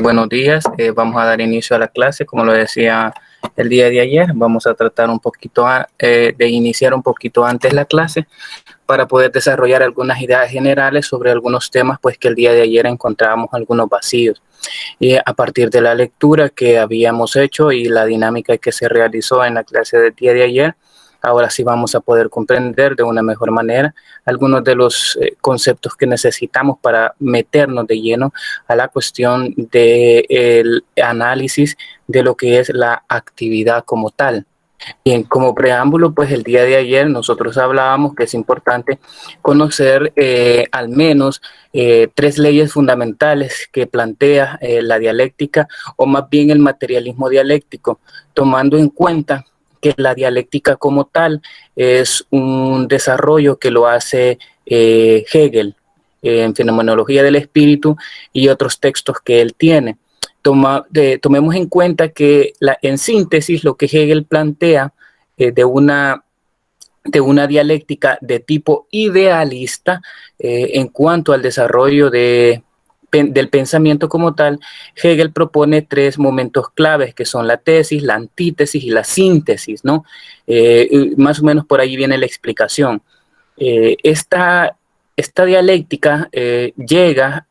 Buenos días, vamos a dar inicio a la clase. Como lo decía el día de ayer, vamos a tratar un poquito de iniciar un poquito antes la clase para poder desarrollar algunas ideas generales sobre algunos temas, pues que el día de ayer encontrábamos algunos vacíos. Y a partir de la lectura que habíamos hecho y la dinámica que se realizó en la clase del día de ayer, ahora sí vamos a poder comprender de una mejor manera algunos de los conceptos que necesitamos para meternos de lleno a la cuestión del análisis de lo que es la actividad como tal. Bien, como preámbulo, pues el día de ayer nosotros hablábamos que es importante conocer al menos tres leyes fundamentales que plantea la dialéctica, o más bien el materialismo dialéctico, tomando en cuenta que la dialéctica como tal es un desarrollo que lo hace Hegel en Fenomenología del Espíritu y otros textos que él tiene. Tomemos en cuenta que en síntesis lo que Hegel plantea de una dialéctica de tipo idealista en cuanto al desarrollo del pensamiento como tal. Hegel propone tres momentos claves que son la tesis, la antítesis y la síntesis, ¿no? Más o menos por ahí viene la explicación. Esta dialéctica llega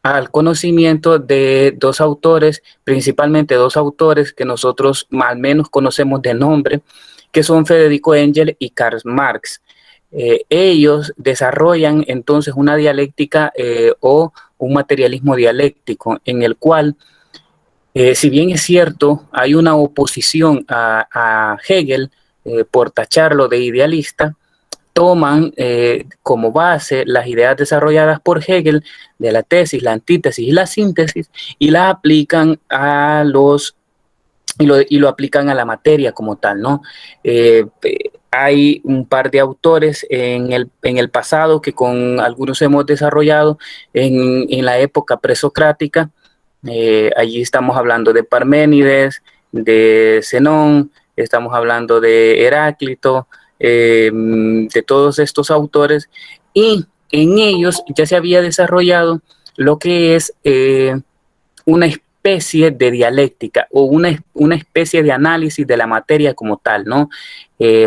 al conocimiento de dos autores, principalmente dos autores que nosotros al menos conocemos de nombre, que son Federico Engels y Karl Marx. Ellos desarrollan entonces una dialéctica o un materialismo dialéctico en el cual, si bien es cierto, hay una oposición a Hegel por tacharlo de idealista, toman como base las ideas desarrolladas por Hegel de la tesis, la antítesis y la síntesis y las aplican a lo aplican a la materia como tal, ¿no? Hay un par de autores en el pasado que con algunos hemos desarrollado en la época presocrática. Allí estamos hablando de Parménides, de Zenón, estamos hablando de Heráclito, de todos estos autores, y en ellos ya se había desarrollado lo que es una especie de dialéctica o una especie de análisis de la materia como tal, ¿no?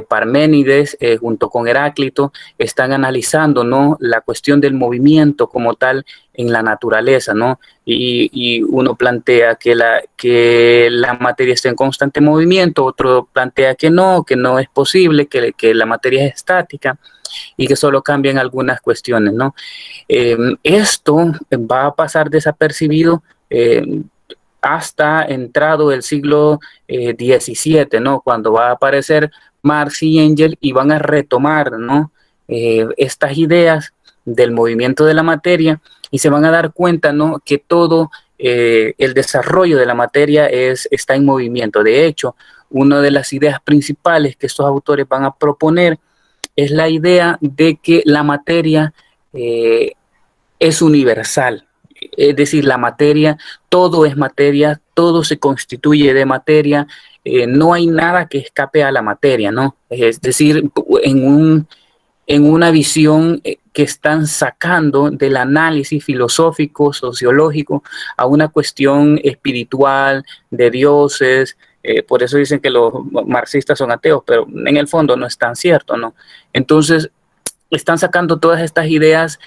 Parménides junto con Heráclito están analizando, ¿no?, la cuestión del movimiento como tal en la naturaleza, ¿no? Y uno plantea que la materia está en constante movimiento, otro plantea que no es posible, que la materia es estática y que solo cambian algunas cuestiones, ¿no? Esto va a pasar desapercibido hasta entrado el siglo XVII, ¿no? Cuando va a aparecer Marx y Engels y van a retomar, ¿no?, estas ideas del movimiento de la materia y se van a dar cuenta, ¿no?, que todo el desarrollo de la materia está en movimiento. De hecho, una de las ideas principales que estos autores van a proponer es la idea de que la materia es universal. Es decir, la materia, todo es materia, todo se constituye de materia, no hay nada que escape a la materia, ¿no? Es decir, en una visión que están sacando del análisis filosófico, sociológico, a una cuestión espiritual, de dioses. Por eso dicen que los marxistas son ateos, pero en el fondo no es tan cierto, ¿no? Entonces, están sacando todas estas ideas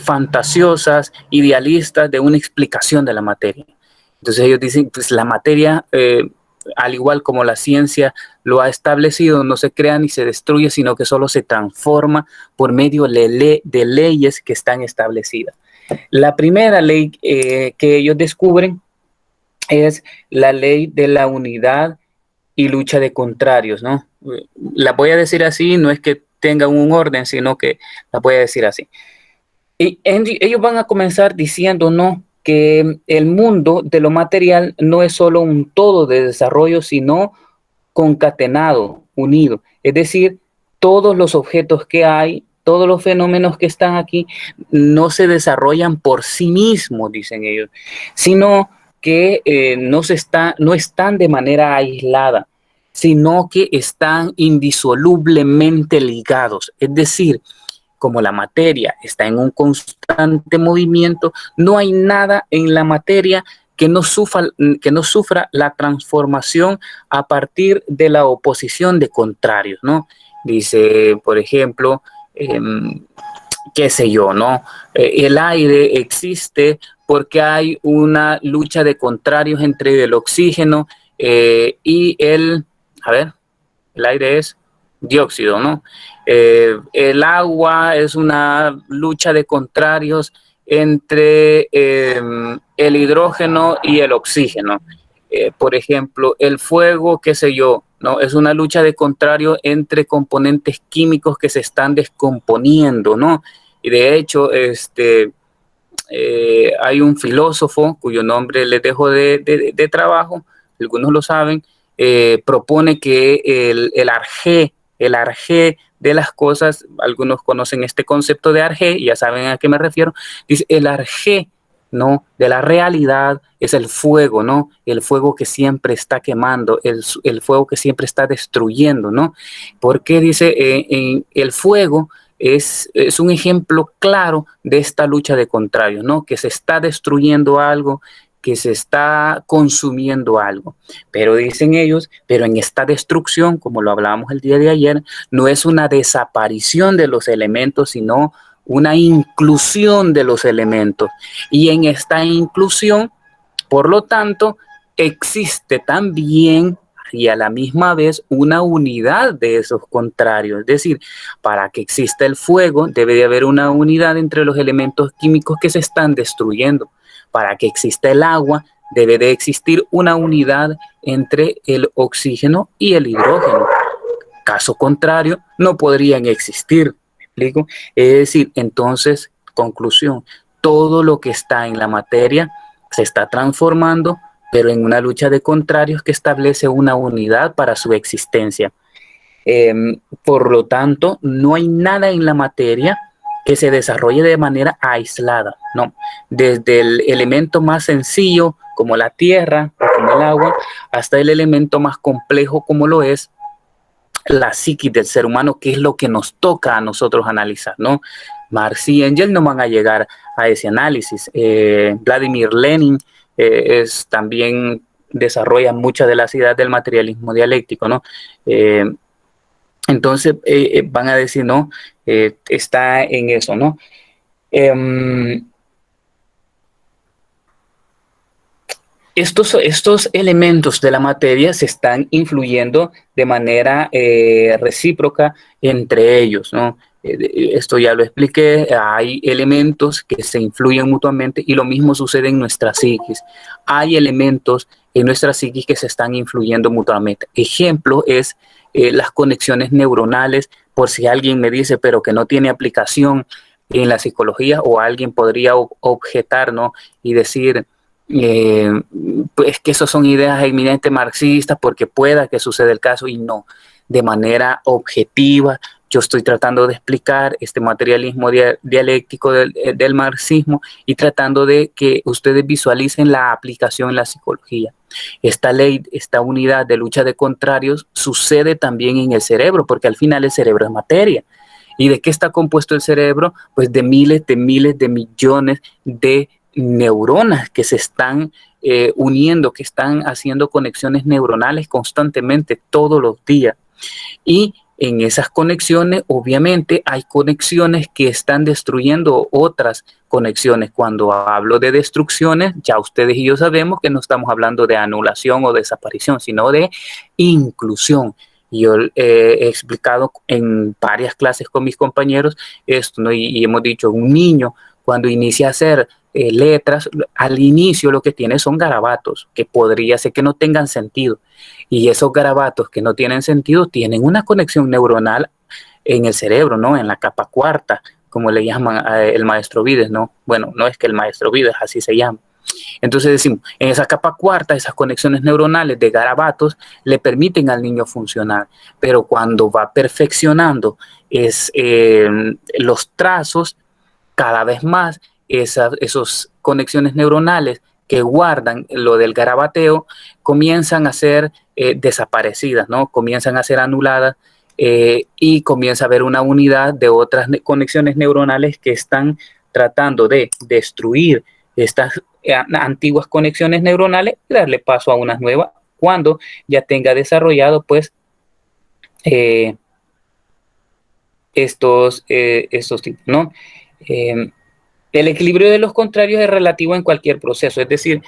fantasiosas, idealistas de una explicación de la materia. Entonces ellos dicen, pues la materia, al igual como la ciencia lo ha establecido, no se crea ni se destruye, sino que solo se transforma por medio de leyes que están establecidas. La primera ley que ellos descubren es la ley de la unidad y lucha de contrarios, ¿no? La voy a decir así, no es que tengan un orden, sino que la voy a decir así. Y ellos van a comenzar diciendo, ¿no?, que el mundo de lo material no es solo un todo de desarrollo, sino concatenado, unido. Es decir, todos los objetos que hay, todos los fenómenos que están aquí, no se desarrollan por sí mismos, dicen ellos, sino que no están de manera aislada, sino que están indisolublemente ligados. Es decir, como la materia está en un constante movimiento, no hay nada en la materia que no sufra la transformación a partir de la oposición de contrarios, ¿no? Dice, por ejemplo, eh, qué sé yo, ¿no? El aire existe porque hay una lucha de contrarios entre el oxígeno y a ver, el aire es dióxido, ¿no? El agua es una lucha de contrarios entre el hidrógeno y el oxígeno. Por ejemplo, el fuego, qué sé yo, ¿no? Es una lucha de contrarios entre componentes químicos que se están descomponiendo, ¿no? Y de hecho, hay un filósofo cuyo nombre les dejo de trabajo, algunos lo saben, propone que el arjé de las cosas, algunos conocen este concepto de arjé, ya saben a qué me refiero, dice el arjé, ¿no? De la realidad es el fuego, ¿no? El fuego que siempre está quemando, el fuego que siempre está destruyendo, ¿no? Porque dice, el fuego es un ejemplo claro de esta lucha de contrarios, ¿no? Que se está destruyendo algo, que se está consumiendo algo. Pero dicen ellos, pero en esta destrucción, como lo hablábamos el día de ayer, no es una desaparición de los elementos, sino una inclusión de los elementos. Y en esta inclusión, por lo tanto, existe también y a la misma vez una unidad de esos contrarios. Es decir, para que exista el fuego debe de haber una unidad entre los elementos químicos que se están destruyendo. Para que exista el agua debe de existir una unidad entre el oxígeno y el hidrógeno. Caso contrario, no podrían existir. ¿Me explico? Es decir, entonces, conclusión, todo lo que está en la materia se está transformando, pero en una lucha de contrarios que establece una unidad para su existencia. Eh, por lo tanto, no hay nada en la materia que se desarrolle de manera aislada, ¿no? Desde el elemento más sencillo, como la tierra o como el agua, hasta el elemento más complejo, como lo es la psiquis del ser humano, que es lo que nos toca a nosotros analizar, ¿no? Marx y Engels no van a llegar a ese análisis. Vladimir Lenin también desarrolla muchas de las ideas del materialismo dialéctico, ¿no? Entonces van a decir, no, está en eso, ¿no? Estos elementos de la materia se están influyendo de manera recíproca entre ellos, ¿no? Esto ya lo expliqué, hay elementos que se influyen mutuamente y lo mismo sucede en nuestra psiquis. Hay elementos en nuestra psiquis que se están influyendo mutuamente. Ejemplo es las conexiones neuronales, por si alguien me dice, pero que no tiene aplicación en la psicología, o alguien podría objetar, ¿no? Y decir, eh, pues que esas son ideas eminentemente marxistas porque pueda que suceda el caso, y no, de manera objetiva. Yo estoy tratando de explicar este materialismo dialéctico del marxismo y tratando de que ustedes visualicen la aplicación en la psicología. Esta ley, esta unidad de lucha de contrarios sucede también en el cerebro, porque al final el cerebro es materia. ¿Y de qué está compuesto el cerebro? Pues de miles de millones de neuronas que se están uniendo, que están haciendo conexiones neuronales constantemente todos los días. Y en esas conexiones, obviamente, hay conexiones que están destruyendo otras conexiones. Cuando hablo de destrucciones, ya ustedes y yo sabemos que no estamos hablando de anulación o desaparición, sino de inclusión. Yo he explicado en varias clases con mis compañeros esto, ¿no? Y hemos dicho, un niño cuando inicia a hacer letras, al inicio lo que tiene son garabatos, que podría ser que no tengan sentido. Y esos garabatos que no tienen sentido tienen una conexión neuronal en el cerebro, ¿no? En la capa cuarta, como le llaman el maestro Vides, ¿no? Bueno, no es que el maestro Vides, así se llama. Entonces decimos, en esa capa cuarta, esas conexiones neuronales de garabatos le permiten al niño funcionar, pero cuando va perfeccionando los trazos, cada vez más esas conexiones neuronales que guardan lo del garabateo comienzan a ser desaparecidas, ¿no? Comienzan a ser anuladas y comienza a haber una unidad de otras conexiones neuronales que están tratando de destruir estas antiguas conexiones neuronales y darle paso a unas nuevas cuando ya tenga desarrollado pues eh, estos tipos, ¿no? Eh, el equilibrio de los contrarios es relativo en cualquier proceso, es decir,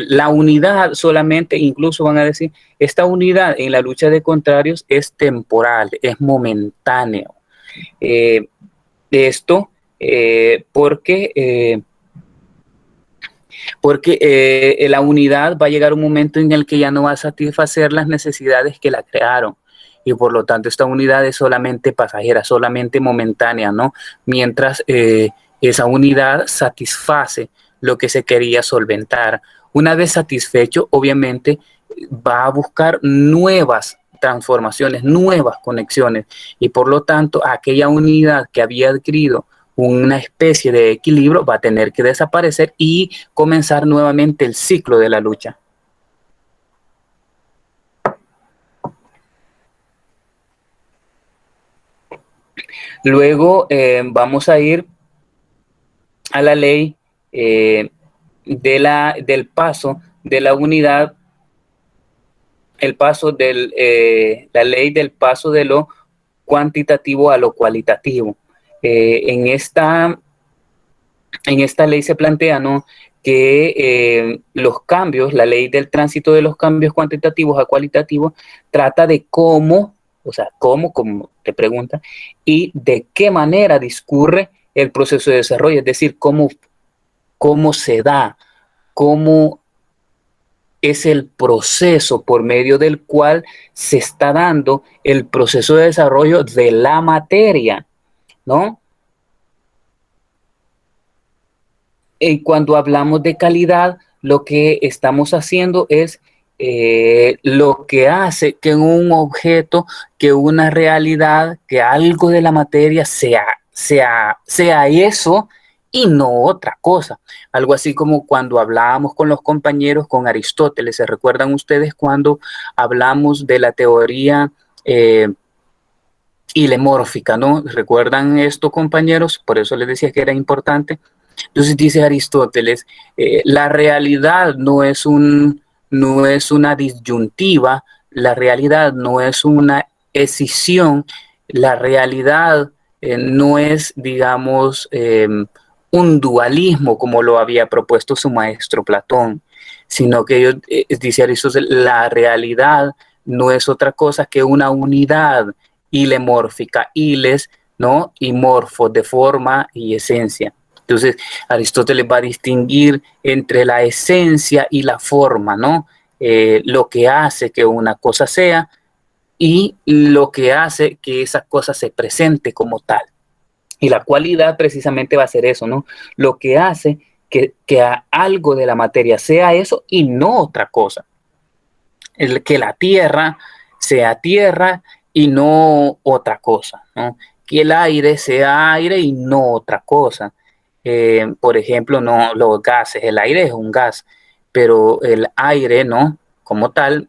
la unidad solamente, incluso van a decir, esta unidad en la lucha de contrarios es temporal, es momentáneo. Eh, esto porque la unidad va a llegar un momento en el que ya no va a satisfacer las necesidades que la crearon. Y por lo tanto esta unidad es solamente pasajera, solamente momentánea, ¿no? Mientras esa unidad satisface lo que se quería solventar. Una vez satisfecho, obviamente va a buscar nuevas transformaciones, nuevas conexiones. Y por lo tanto aquella unidad que había adquirido una especie de equilibrio va a tener que desaparecer y comenzar nuevamente el ciclo de la lucha. Luego vamos a ir a la ley del paso de la unidad, la ley del paso de lo cuantitativo a lo cualitativo. En esta ley se plantea, ¿no?, que los cambios, la ley del tránsito de los cambios cuantitativos a cualitativos, trata de cómo, o sea, como te pregunta, y de qué manera discurre el proceso de desarrollo, es decir, cómo se da, cómo es el proceso por medio del cual se está dando el proceso de desarrollo de la materia, ¿no? Y cuando hablamos de calidad, lo que estamos haciendo es lo que hace que un objeto, que una realidad, que algo de la materia sea eso y no otra cosa. Algo así como cuando hablábamos con los compañeros, con Aristóteles. ¿Se recuerdan ustedes cuando hablamos de la teoría hilemórfica, ¿no? ¿Recuerdan esto, compañeros? Por eso les decía que era importante. Entonces dice Aristóteles, la realidad no es una disyuntiva, la realidad no es una escisión, la realidad no es, digamos, un dualismo como lo había propuesto su maestro Platón, sino que ellos, dice Aristóteles, la realidad no es otra cosa que una unidad hilemórfica, hiles, ¿no?, y morfo, de forma y esencia. Entonces, Aristóteles va a distinguir entre la esencia y la forma, ¿no? Lo que hace que una cosa sea y lo que hace que esa cosa se presente como tal. Y la cualidad precisamente va a ser eso, ¿no? Lo que hace que algo de la materia sea eso y no otra cosa. Que la tierra sea tierra y no otra cosa, ¿no? Que el aire sea aire y no otra cosa. Por ejemplo, no los gases, el aire es un gas, pero el aire, ¿no?, como tal,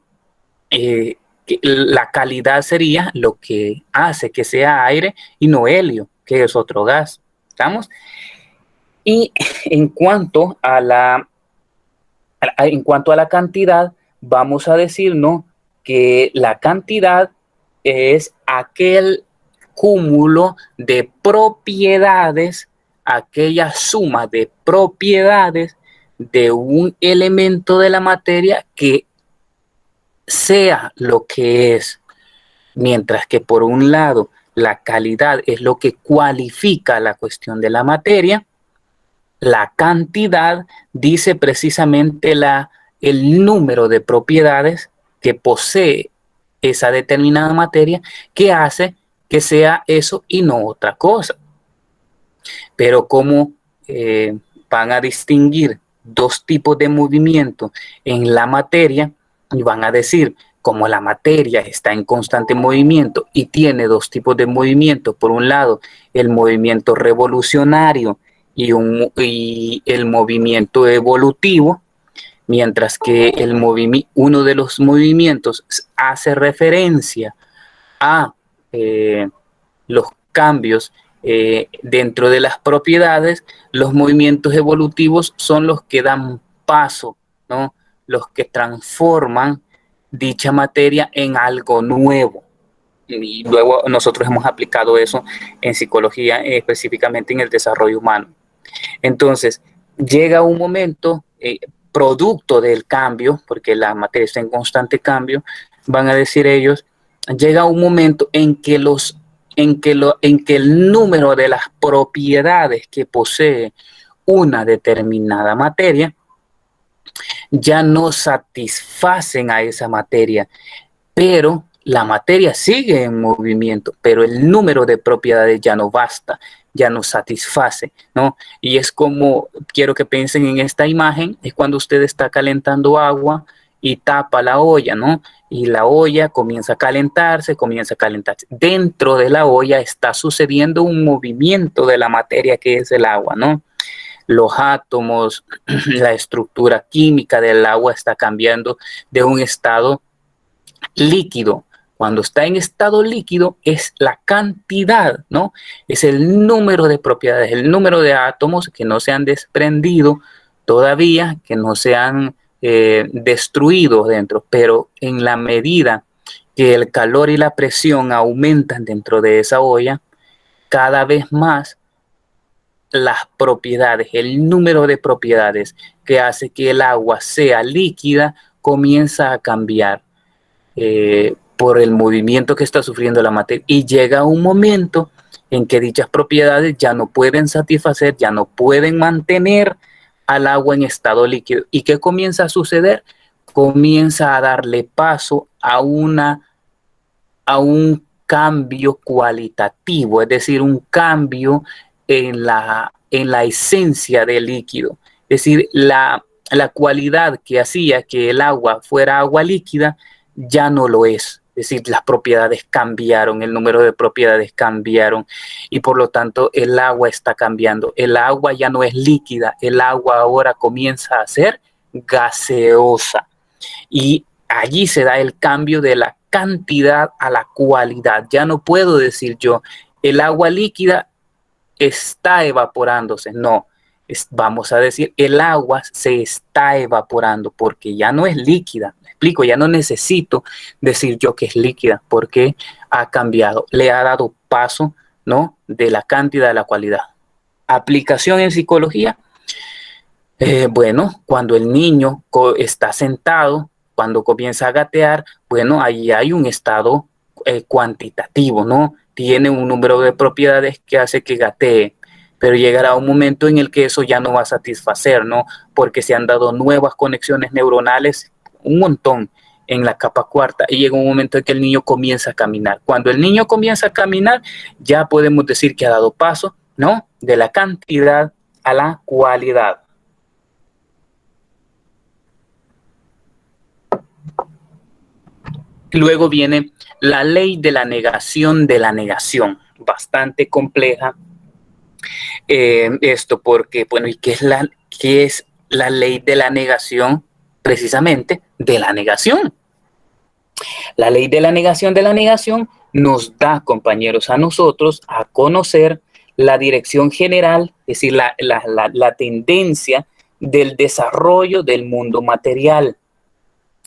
la calidad sería lo que hace que sea aire y no helio, que es otro gas. ¿Estamos? Y en cuanto a la cantidad, vamos a decir, ¿no?, que la cantidad es aquel cúmulo de propiedades, aquella suma de propiedades de un elemento de la materia que sea lo que es, mientras que por un lado la calidad es lo que cualifica la cuestión de la materia. La cantidad dice precisamente el número de propiedades que posee esa determinada materia que hace que sea eso y no otra cosa. Pero como van a distinguir dos tipos de movimiento en la materia y van a decir, como la materia está en constante movimiento y tiene dos tipos de movimiento, por un lado el movimiento revolucionario y el movimiento evolutivo, mientras que uno de los movimientos hace referencia a los cambios dentro de las propiedades, los movimientos evolutivos son los que dan paso, ¿no? Los que transforman dicha materia en algo nuevo. Y luego nosotros hemos aplicado eso en psicología, específicamente en el desarrollo humano. Entonces, llega un momento, producto del cambio, porque la materia está en constante cambio, van a decir ellos, llega un momento en que el número de las propiedades que posee una determinada materia ya no satisfacen a esa materia, pero la materia sigue en movimiento, pero el número de propiedades ya no basta, ya no satisface, ¿no? Y es como, quiero que piensen en esta imagen, es cuando usted está calentando agua y tapa la olla, ¿no? Y la olla comienza a calentarse, comienza a calentarse. Dentro de la olla está sucediendo un movimiento de la materia que es el agua, ¿no? Los átomos, la estructura química del agua está cambiando de un estado líquido. Cuando está en estado líquido es la cantidad, ¿no? Es el número de propiedades, el número de átomos que no se han desprendido todavía, que no se han destruido dentro, pero en la medida que el calor y la presión aumentan dentro de esa olla, cada vez más las propiedades, el número de propiedades que hace que el agua sea líquida comienza a cambiar por el movimiento que está sufriendo la materia, y llega un momento en que dichas propiedades ya no pueden satisfacer, ya no pueden mantener al agua en estado líquido. ¿Y qué comienza a suceder? Comienza a darle paso a un cambio cualitativo, es decir, un cambio en la esencia del líquido. Es decir, la cualidad que hacía que el agua fuera agua líquida ya no lo es. Es decir, las propiedades cambiaron, el número de propiedades cambiaron y por lo tanto el agua está cambiando. El agua ya no es líquida, el agua ahora comienza a ser gaseosa. Y allí se da el cambio de la cantidad a la cualidad. Ya no puedo decir yo, el agua líquida está evaporándose. No, vamos a decir, el agua se está evaporando porque ya no es líquida. Me explico, ya no necesito decir yo que es líquida porque ha cambiado, le ha dado paso, ¿no? De la cantidad a la cualidad. Aplicación en psicología. Bueno, cuando el niño está sentado, cuando comienza a gatear, bueno, ahí hay un estado cuantitativo, ¿no? Tiene un número de propiedades que hace que gatee, pero llegará un momento en el que eso ya no va a satisfacer, ¿no? Porque se han dado nuevas conexiones neuronales, un montón en la capa cuarta, y llega un momento en que el niño comienza a caminar. Cuando el niño comienza a caminar, ya podemos decir que ha dado paso, ¿no? De la cantidad a la cualidad. Luego viene la ley de la negación, bastante compleja. Esto porque, bueno, ¿y qué es la ley de la negación? Precisamente de la negación. La ley de la negación nos da, compañeros, a nosotros a conocer la dirección general, es decir, la tendencia del desarrollo del mundo material.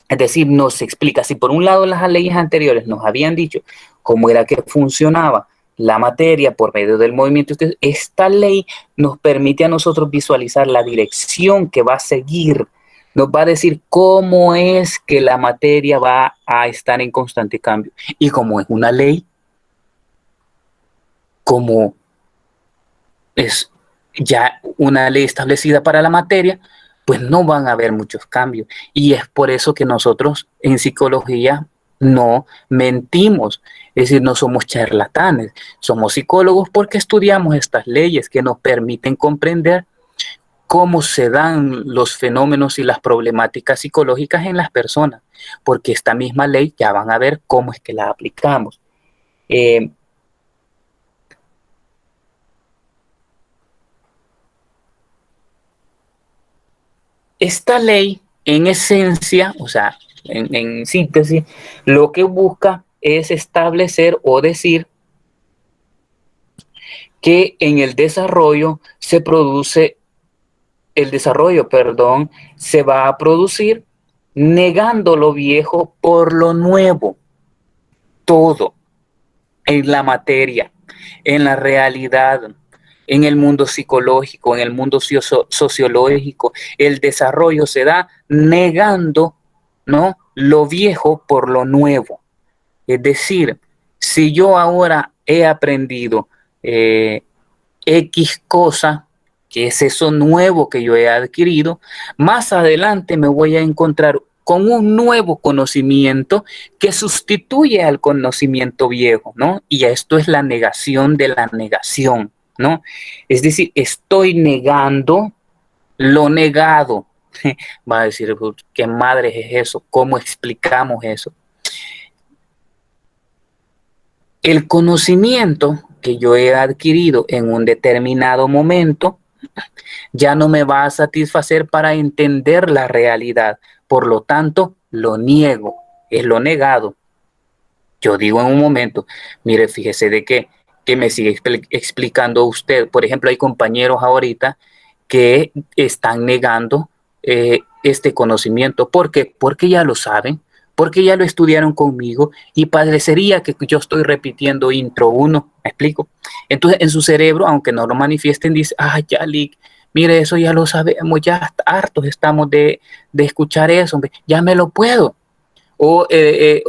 Es decir, nos explica, si por un lado las leyes anteriores nos habían dicho cómo era que funcionaba la materia por medio del movimiento, esta ley nos permite a nosotros visualizar la dirección que va a seguir, nos va a decir cómo es que la materia va a estar en constante cambio. Y como es una ley, como es ya una ley establecida para la materia, pues no van a haber muchos cambios. Y es por eso que nosotros en psicología no mentimos, es decir, no somos charlatanes, somos psicólogos porque estudiamos estas leyes que nos permiten comprender cómo se dan los fenómenos y las problemáticas psicológicas en las personas, porque esta misma ley ya van a ver cómo es que la aplicamos. Esta ley, en esencia, o sea, en síntesis, lo que busca es establecer o decir que en el desarrollo se va a producir negando lo viejo por lo nuevo. Todo en la materia, en la realidad, en el mundo psicológico, en el mundo sociológico, el desarrollo se da negando, ¿no?, lo viejo por lo nuevo. Es decir, si yo ahora he aprendido X cosa, que es eso nuevo que yo he adquirido, más adelante me voy a encontrar con un nuevo conocimiento que sustituye al conocimiento viejo, ¿no? Y esto es la negación de la negación, ¿no? Es decir, estoy negando lo negado. Va a decir, ¿qué madre es eso? ¿Cómo explicamos eso? El conocimiento que yo he adquirido en un determinado momento ya no me va a satisfacer para entender la realidad. Por lo tanto, lo niego, es lo negado. Yo digo en un momento, mire, fíjese de que me sigue explicando usted. Por ejemplo, hay compañeros ahorita que están negando este conocimiento. ¿Por qué? Porque ya lo saben, porque ya lo estudiaron conmigo y parecería que yo estoy repitiendo intro 1, ¿me explico? Entonces, en su cerebro, aunque no lo manifiesten, dice, ya, Lick, mire, eso ya lo sabemos, ya hartos estamos de escuchar eso, ya me lo puedo. O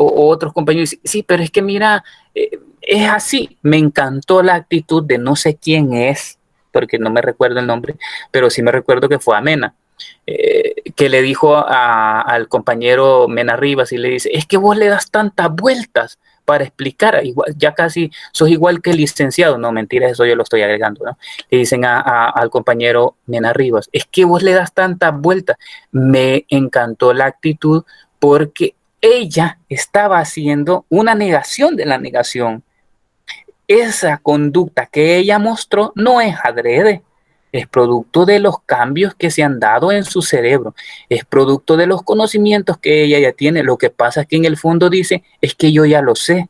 otros compañeros dicen, sí, pero es que mira, es así. Me encantó la actitud de no sé quién es, porque no me recuerdo el nombre, pero sí me recuerdo que fue Amena, que le dijo al compañero Mena Rivas y le dice, es que vos le das tantas vueltas para explicar, igual, ya casi sos igual que el licenciado. No, mentira, eso yo lo estoy agregando, ¿no? Le dicen al compañero Mena Rivas, es que vos le das tantas vueltas. Me encantó la actitud porque ella estaba haciendo una negación de la negación. Esa conducta que ella mostró no es adrede, es producto de los cambios que se han dado en su cerebro, es producto de los conocimientos que ella ya tiene. Lo que pasa es que en el fondo dice, es que yo ya lo sé.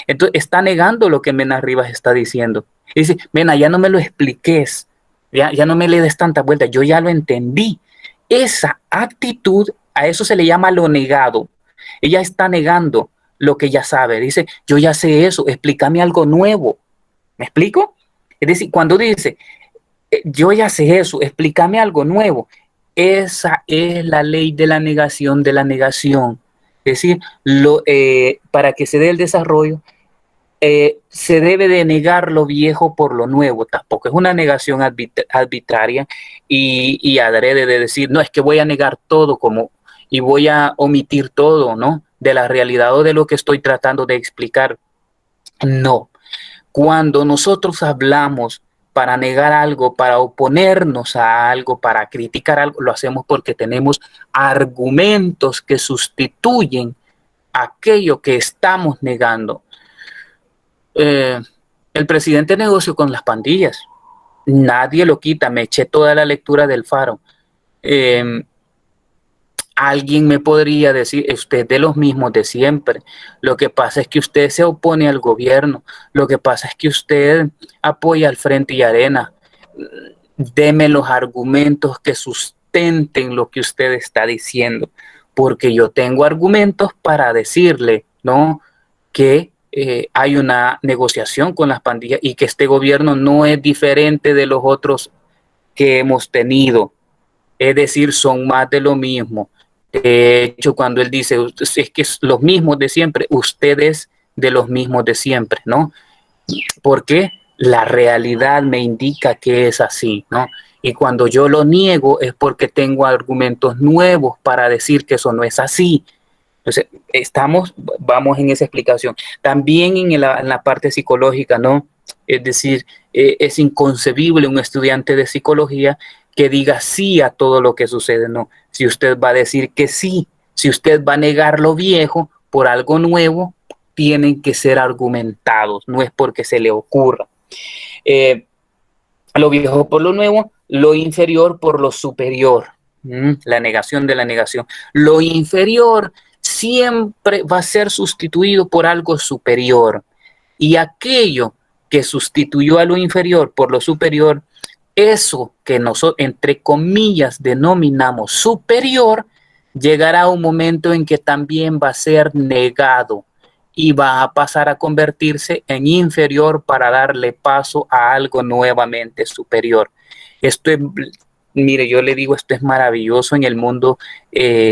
Entonces está negando lo que Mena Rivas está diciendo. Dice, Mena, ya no me lo expliques, ya no me le des tanta vuelta, yo ya lo entendí. Esa actitud, a eso se le llama lo negado. Ella está negando lo que ya sabe. Dice, yo ya sé eso, explícame algo nuevo. ¿Me explico? Es decir, cuando dice, yo ya sé eso, explícame algo nuevo, esa es la ley de la negación de la negación. Es decir, para que se dé el desarrollo, se debe de negar lo viejo por lo nuevo. Tampoco es una negación arbitraria y adrede de decir, no, es que voy a negar todo y voy a omitir todo, ¿no?, de la realidad o de lo que estoy tratando de explicar. No. Cuando nosotros hablamos para negar algo, para oponernos a algo, para criticar algo, lo hacemos porque tenemos argumentos que sustituyen aquello que estamos negando. El presidente negoció con las pandillas. Nadie lo quita. Me eché toda la lectura del Faro. Alguien me podría decir, usted de los mismos de siempre. Lo que pasa es que usted se opone al gobierno. Lo que pasa es que usted apoya al Frente y Arena. Deme los argumentos que sustenten lo que usted está diciendo, porque yo tengo argumentos para decirle, ¿no?, que hay una negociación con las pandillas y que este gobierno no es diferente de los otros que hemos tenido. Es decir, son más de lo mismo. De hecho, cuando él dice, es que es los mismos de siempre, ustedes de los mismos de siempre, ¿no? Porque la realidad me indica que es así, ¿no? Y cuando yo lo niego es porque tengo argumentos nuevos para decir que eso no es así. Entonces, vamos en esa explicación. También en la parte psicológica, ¿no? Es decir, es inconcebible un estudiante de psicología que diga sí a todo lo que sucede, ¿no? Si usted va a decir que sí, si usted va a negar lo viejo por algo nuevo, tienen que ser argumentados, no es porque se le ocurra. Lo viejo por lo nuevo, lo inferior por lo superior. La negación de la negación. Lo inferior siempre va a ser sustituido por algo superior. Y aquello que sustituyó a lo inferior por lo superior, eso que nosotros, entre comillas, denominamos superior, llegará un momento en que también va a ser negado y va a pasar a convertirse en inferior para darle paso a algo nuevamente superior. Esto es, mire, yo le digo, esto es maravilloso en el mundo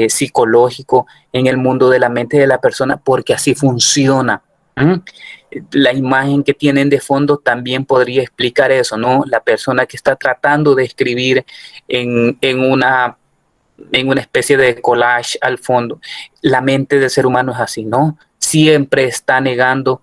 psicológico, en el mundo de la mente de la persona, porque así funciona. La imagen que tienen de fondo también podría explicar eso, ¿no? La persona que está tratando de escribir en una especie de collage al fondo. La mente del ser humano es así, ¿no? Siempre está negando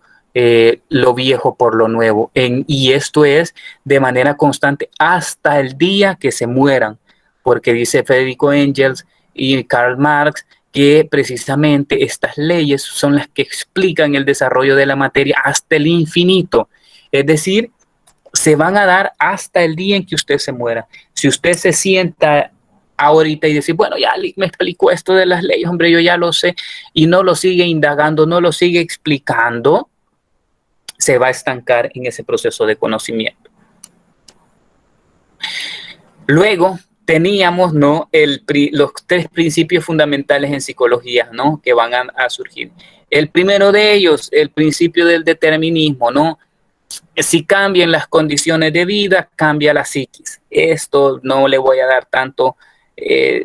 lo viejo por lo nuevo. Y esto es de manera constante hasta el día que se mueran, porque dice Federico Engels y Karl Marx que precisamente estas leyes son las que explican el desarrollo de la materia hasta el infinito. Es decir, se van a dar hasta el día en que usted se muera. Si usted se sienta ahorita y decir, bueno, ya me explicó esto de las leyes, hombre, yo ya lo sé, y no lo sigue indagando, no lo sigue explicando, se va a estancar en ese proceso de conocimiento. Luego teníamos, ¿no? Los tres principios fundamentales en psicología, ¿no? Que van a surgir. El primero de ellos, el principio del determinismo, ¿no? Si cambian las condiciones de vida, cambia la psiquis. Esto no le voy a dar tanto,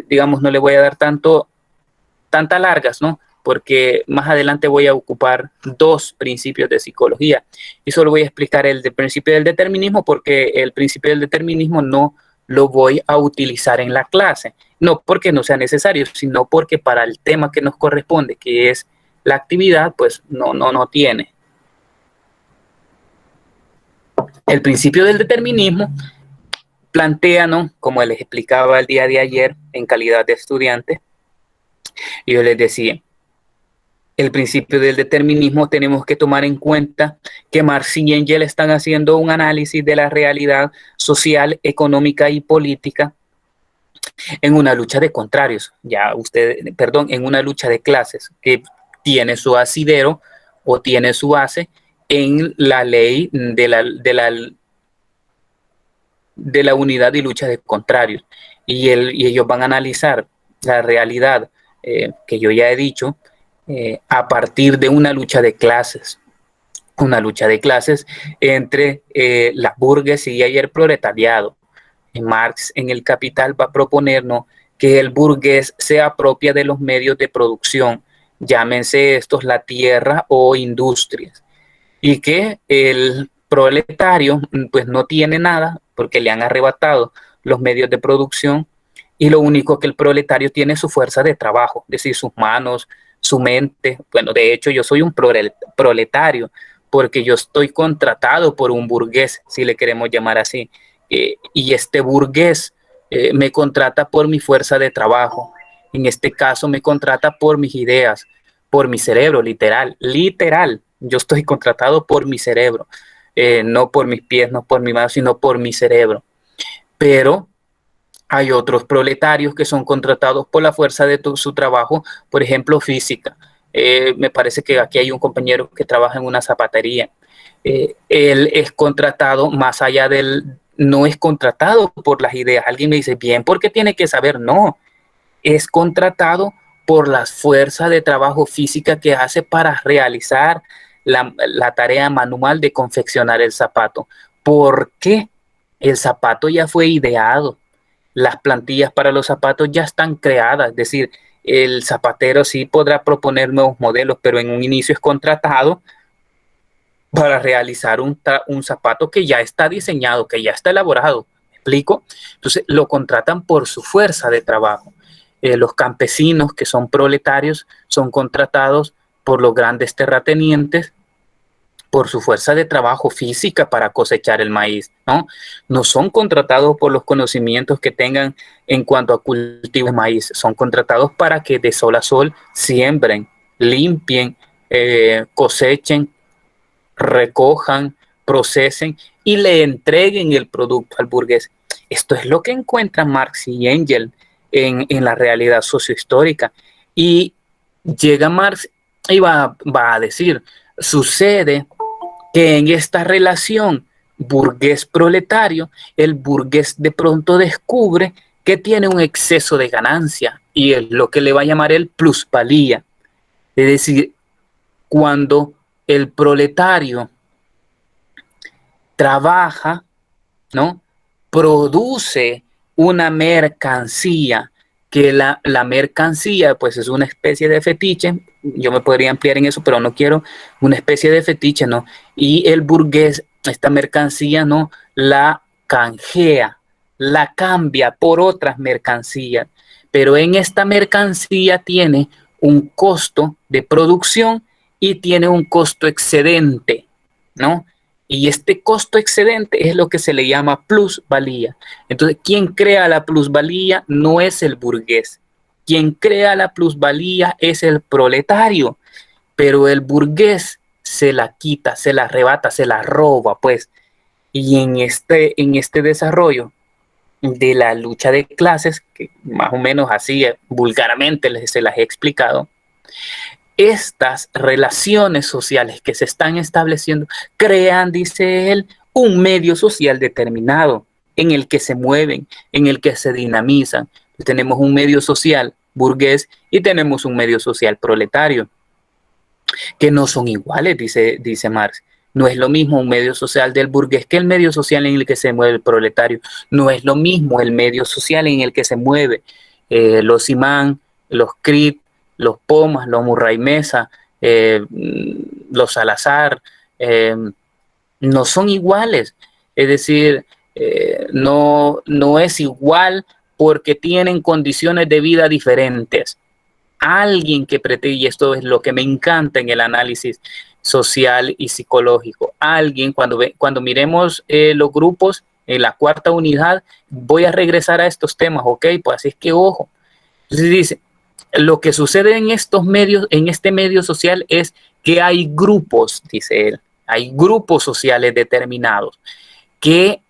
digamos, no le voy a dar tantas largas, ¿no? Porque más adelante voy a ocupar dos principios de psicología. Y solo voy a explicar el principio del determinismo porque el principio del determinismo no lo voy a utilizar en la clase. No porque no sea necesario, sino porque para el tema que nos corresponde, que es la actividad, pues no tiene. El principio del determinismo plantea, ¿no? Como les explicaba el día de ayer en calidad de estudiante, yo les decía, el principio del determinismo tenemos que tomar en cuenta que Marx y Engels están haciendo un análisis de la realidad social, económica y política en una lucha de contrarios, en una lucha de clases que tiene su asidero o tiene su base en la ley de la unidad y lucha de contrarios. Y ellos van a analizar la realidad que yo ya he dicho a partir de una lucha de clases entre la burguesía y el proletariado. Marx en El Capital va a proponernos que el burgués se apropia de los medios de producción, llámense estos la tierra o industrias, y que el proletario pues no tiene nada porque le han arrebatado los medios de producción y lo único que el proletario tiene es su fuerza de trabajo, es decir, sus manos, su mente. Bueno, de hecho yo soy un proletario porque yo estoy contratado por un burgués, si le queremos llamar así, y este burgués me contrata por mi fuerza de trabajo. En este caso me contrata por mis ideas, por mi cerebro, literal. Yo estoy contratado por mi cerebro, no por mis pies, no por mi mano, sino por mi cerebro. Pero hay otros proletarios que son contratados por la fuerza de su trabajo, por ejemplo, física. Me parece que aquí hay un compañero que trabaja en una zapatería. Él es contratado más allá no es contratado por las ideas. Alguien me dice, bien, ¿por qué tiene que saber? No, es contratado por la fuerza de trabajo física que hace para realizar la tarea manual de confeccionar el zapato. ¿Por qué? El zapato ya fue ideado, las plantillas para los zapatos ya están creadas, es decir, el zapatero sí podrá proponer nuevos modelos, pero en un inicio es contratado para realizar un zapato que ya está diseñado, que ya está elaborado. ¿Me explico? Entonces lo contratan por su fuerza de trabajo. Los campesinos que son proletarios son contratados por los grandes terratenientes por su fuerza de trabajo física para cosechar el maíz, ¿no? No son contratados por los conocimientos que tengan en cuanto a cultivo de maíz, son contratados para que de sol a sol siembren, limpien, cosechen, recojan, procesen y le entreguen el producto al burgués. Esto es lo que encuentran Marx y Engels en la realidad sociohistórica. Y llega Marx y va a decir, sucede que en esta relación burgués-proletario, el burgués de pronto descubre que tiene un exceso de ganancia y es lo que le va a llamar el plusvalía. Es decir, cuando el proletario trabaja, ¿no? Produce una mercancía, que la mercancía pues es una especie de fetiche, yo me podría ampliar en eso, pero no quiero, una especie de fetiche, ¿no? Y el burgués, esta mercancía, ¿no? La canjea, la cambia por otras mercancías, pero en esta mercancía tiene un costo de producción y tiene un costo excedente, ¿no? Y este costo excedente es lo que se le llama plusvalía. Entonces, quien crea la plusvalía no es el burgués. Quien crea la plusvalía es el proletario, pero el burgués se la quita, se la arrebata, se la roba, pues. Y en este desarrollo de la lucha de clases, que más o menos así vulgarmente se las he explicado, estas relaciones sociales que se están estableciendo crean, dice él, un medio social determinado en el que se mueven, en el que se dinamizan. Tenemos un medio social burgués y tenemos un medio social proletario, que no son iguales, dice Marx. No es lo mismo un medio social del burgués que el medio social en el que se mueve el proletario. No es lo mismo el medio social en el que se mueve los Imán, los Crit, los Pomas, los Murray Mesa, los Salazar. No son iguales. Es decir, no es igual porque tienen condiciones de vida diferentes. Alguien que pretende, y esto es lo que me encanta en el análisis social y psicológico, alguien cuando miremos los grupos en la cuarta unidad, voy a regresar a estos temas, ¿ok? Pues así es que ojo. Entonces dice, lo que sucede en estos medios, en este medio social es que hay grupos, dice él, hay grupos sociales determinados que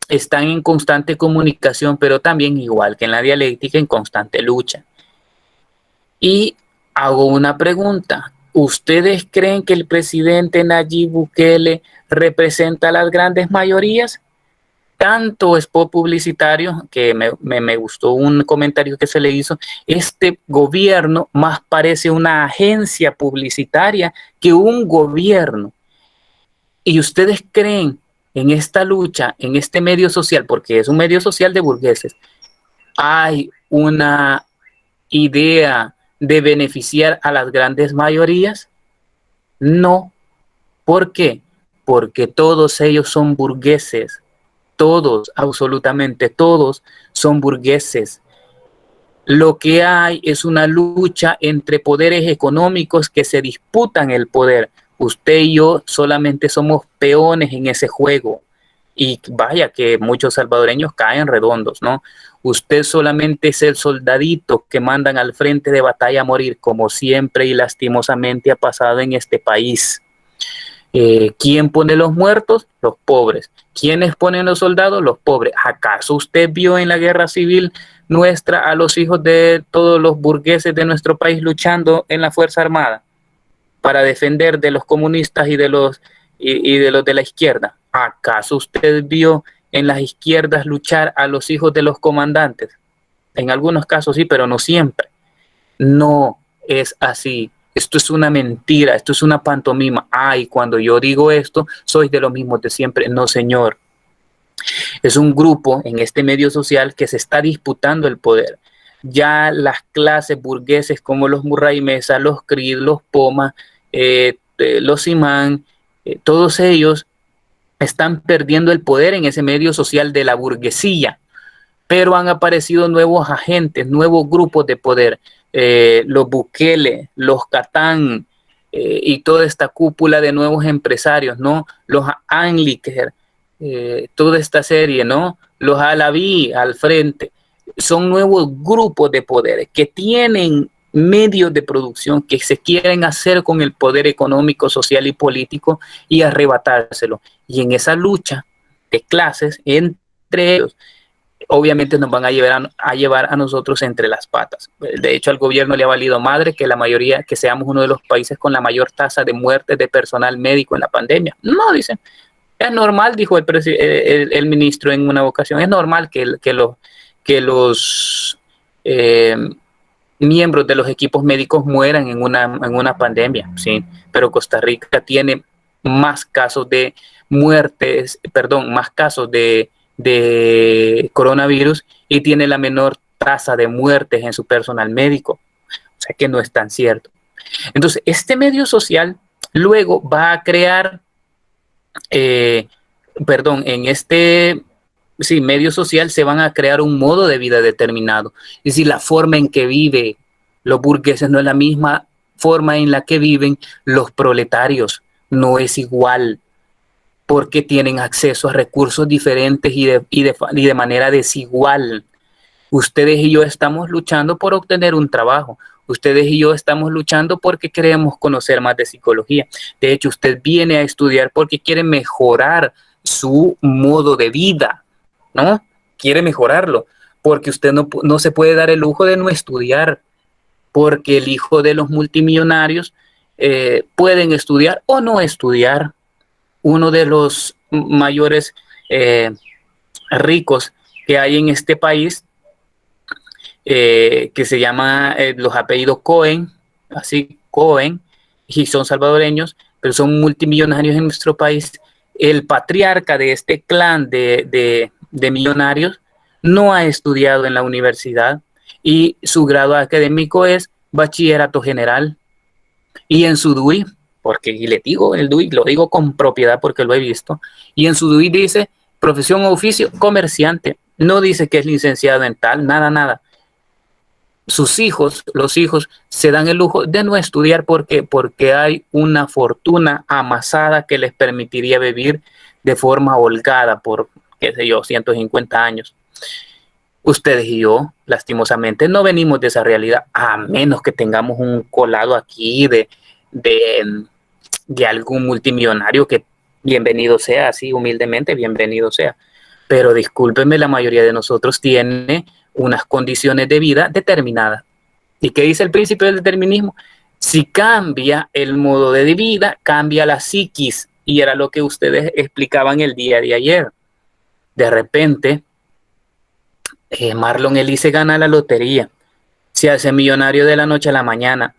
están en constante comunicación, pero también igual que en la dialéctica, en constante lucha. Y hago una pregunta. ¿Ustedes creen que el presidente Nayib Bukele representa a las grandes mayorías? Tanto spot publicitario, que me gustó un comentario que se le hizo, este gobierno más parece una agencia publicitaria que un gobierno. ¿Y ustedes creen en esta lucha, en este medio social, porque es un medio social de burgueses, hay una idea de beneficiar a las grandes mayorías? No. ¿Por qué? Porque todos ellos son burgueses. Todos, absolutamente todos, son burgueses. Lo que hay es una lucha entre poderes económicos que se disputan el poder. Usted y yo solamente somos peones en ese juego. Y vaya que muchos salvadoreños caen redondos, ¿no? Usted solamente es el soldadito que mandan al frente de batalla a morir, como siempre y lastimosamente ha pasado en este país. ¿Quién pone los muertos? Los pobres. ¿Quiénes ponen los soldados? Los pobres. ¿Acaso usted vio en la guerra civil nuestra a los hijos de todos los burgueses de nuestro país luchando en la Fuerza Armada para defender de los comunistas y de los de la izquierda? ¿Acaso usted vio en las izquierdas luchar a los hijos de los comandantes? En algunos casos sí, pero no siempre. No es así. Esto es una mentira, esto es una pantomima. Ay, cuando yo digo esto, soy de los mismos de siempre. No, señor. Es un grupo en este medio social que se está disputando el poder. Ya las clases burgueses como los Murray Mesa, los Crid, los Poma, los Imán, todos ellos están perdiendo el poder en ese medio social de la burguesía, pero han aparecido nuevos agentes, nuevos grupos de poder, los Bukele, los Catán y toda esta cúpula de nuevos empresarios, ¿no? Los Anliker, toda esta serie, ¿no? Los Alaví al frente, son nuevos grupos de poder que tienen medios de producción que se quieren hacer con el poder económico, social y político y arrebatárselo. Y en esa lucha de clases entre ellos, obviamente nos van a llevar a nosotros entre las patas. De hecho, al gobierno le ha valido madre que la mayoría, que seamos uno de los países con la mayor tasa de muertes de personal médico en la pandemia. No, dicen, es normal, dijo el ministro en una ocasión, es normal que los eh, miembros de los equipos médicos mueran en una pandemia, ¿sí? Pero Costa Rica tiene más casos de muertes, perdón, más casos de coronavirus y tiene la menor tasa de muertes en su personal médico. O sea que no es tan cierto. Entonces, este medio social luego va a crear, en este medio social se van a crear un modo de vida determinado. Es decir, la forma en que vive los burgueses no es la misma forma en la que viven los proletarios, no es igual, porque tienen acceso a recursos diferentes y de manera desigual. Ustedes y yo estamos luchando por obtener un trabajo. Ustedes y yo estamos luchando porque queremos conocer más de psicología. De hecho, usted viene a estudiar porque quiere mejorar su modo de vida, ¿no? Quiere mejorarlo, porque usted no se puede dar el lujo de no estudiar, porque el hijo de los multimillonarios pueden estudiar o no estudiar. Uno de los mayores ricos que hay en este país, que se llama los apellidos Cohen, así Cohen, y son salvadoreños, pero son multimillonarios en nuestro país. El patriarca de este clan de millonarios no ha estudiado en la universidad y su grado académico es bachillerato general. Y en su DUI, porque y le digo el DUI, lo digo con propiedad porque lo he visto, y en su DUI dice profesión o oficio comerciante, no dice que es licenciado en tal, nada. Sus hijos, los hijos, se dan el lujo de no estudiar porque hay una fortuna amasada que les permitiría vivir de forma holgada por, qué sé yo, 150 años. Ustedes y yo, lastimosamente, no venimos de esa realidad, a menos que tengamos un colado aquí de algún multimillonario que bienvenido sea, así humildemente, bienvenido sea. Pero discúlpenme, la mayoría de nosotros tiene unas condiciones de vida determinadas. ¿Y qué dice el principio del determinismo? Si cambia el modo de vida, cambia la psiquis. Y era lo que ustedes explicaban el día de ayer. De repente, Marlon Eli se gana la lotería, se hace millonario de la noche a la mañana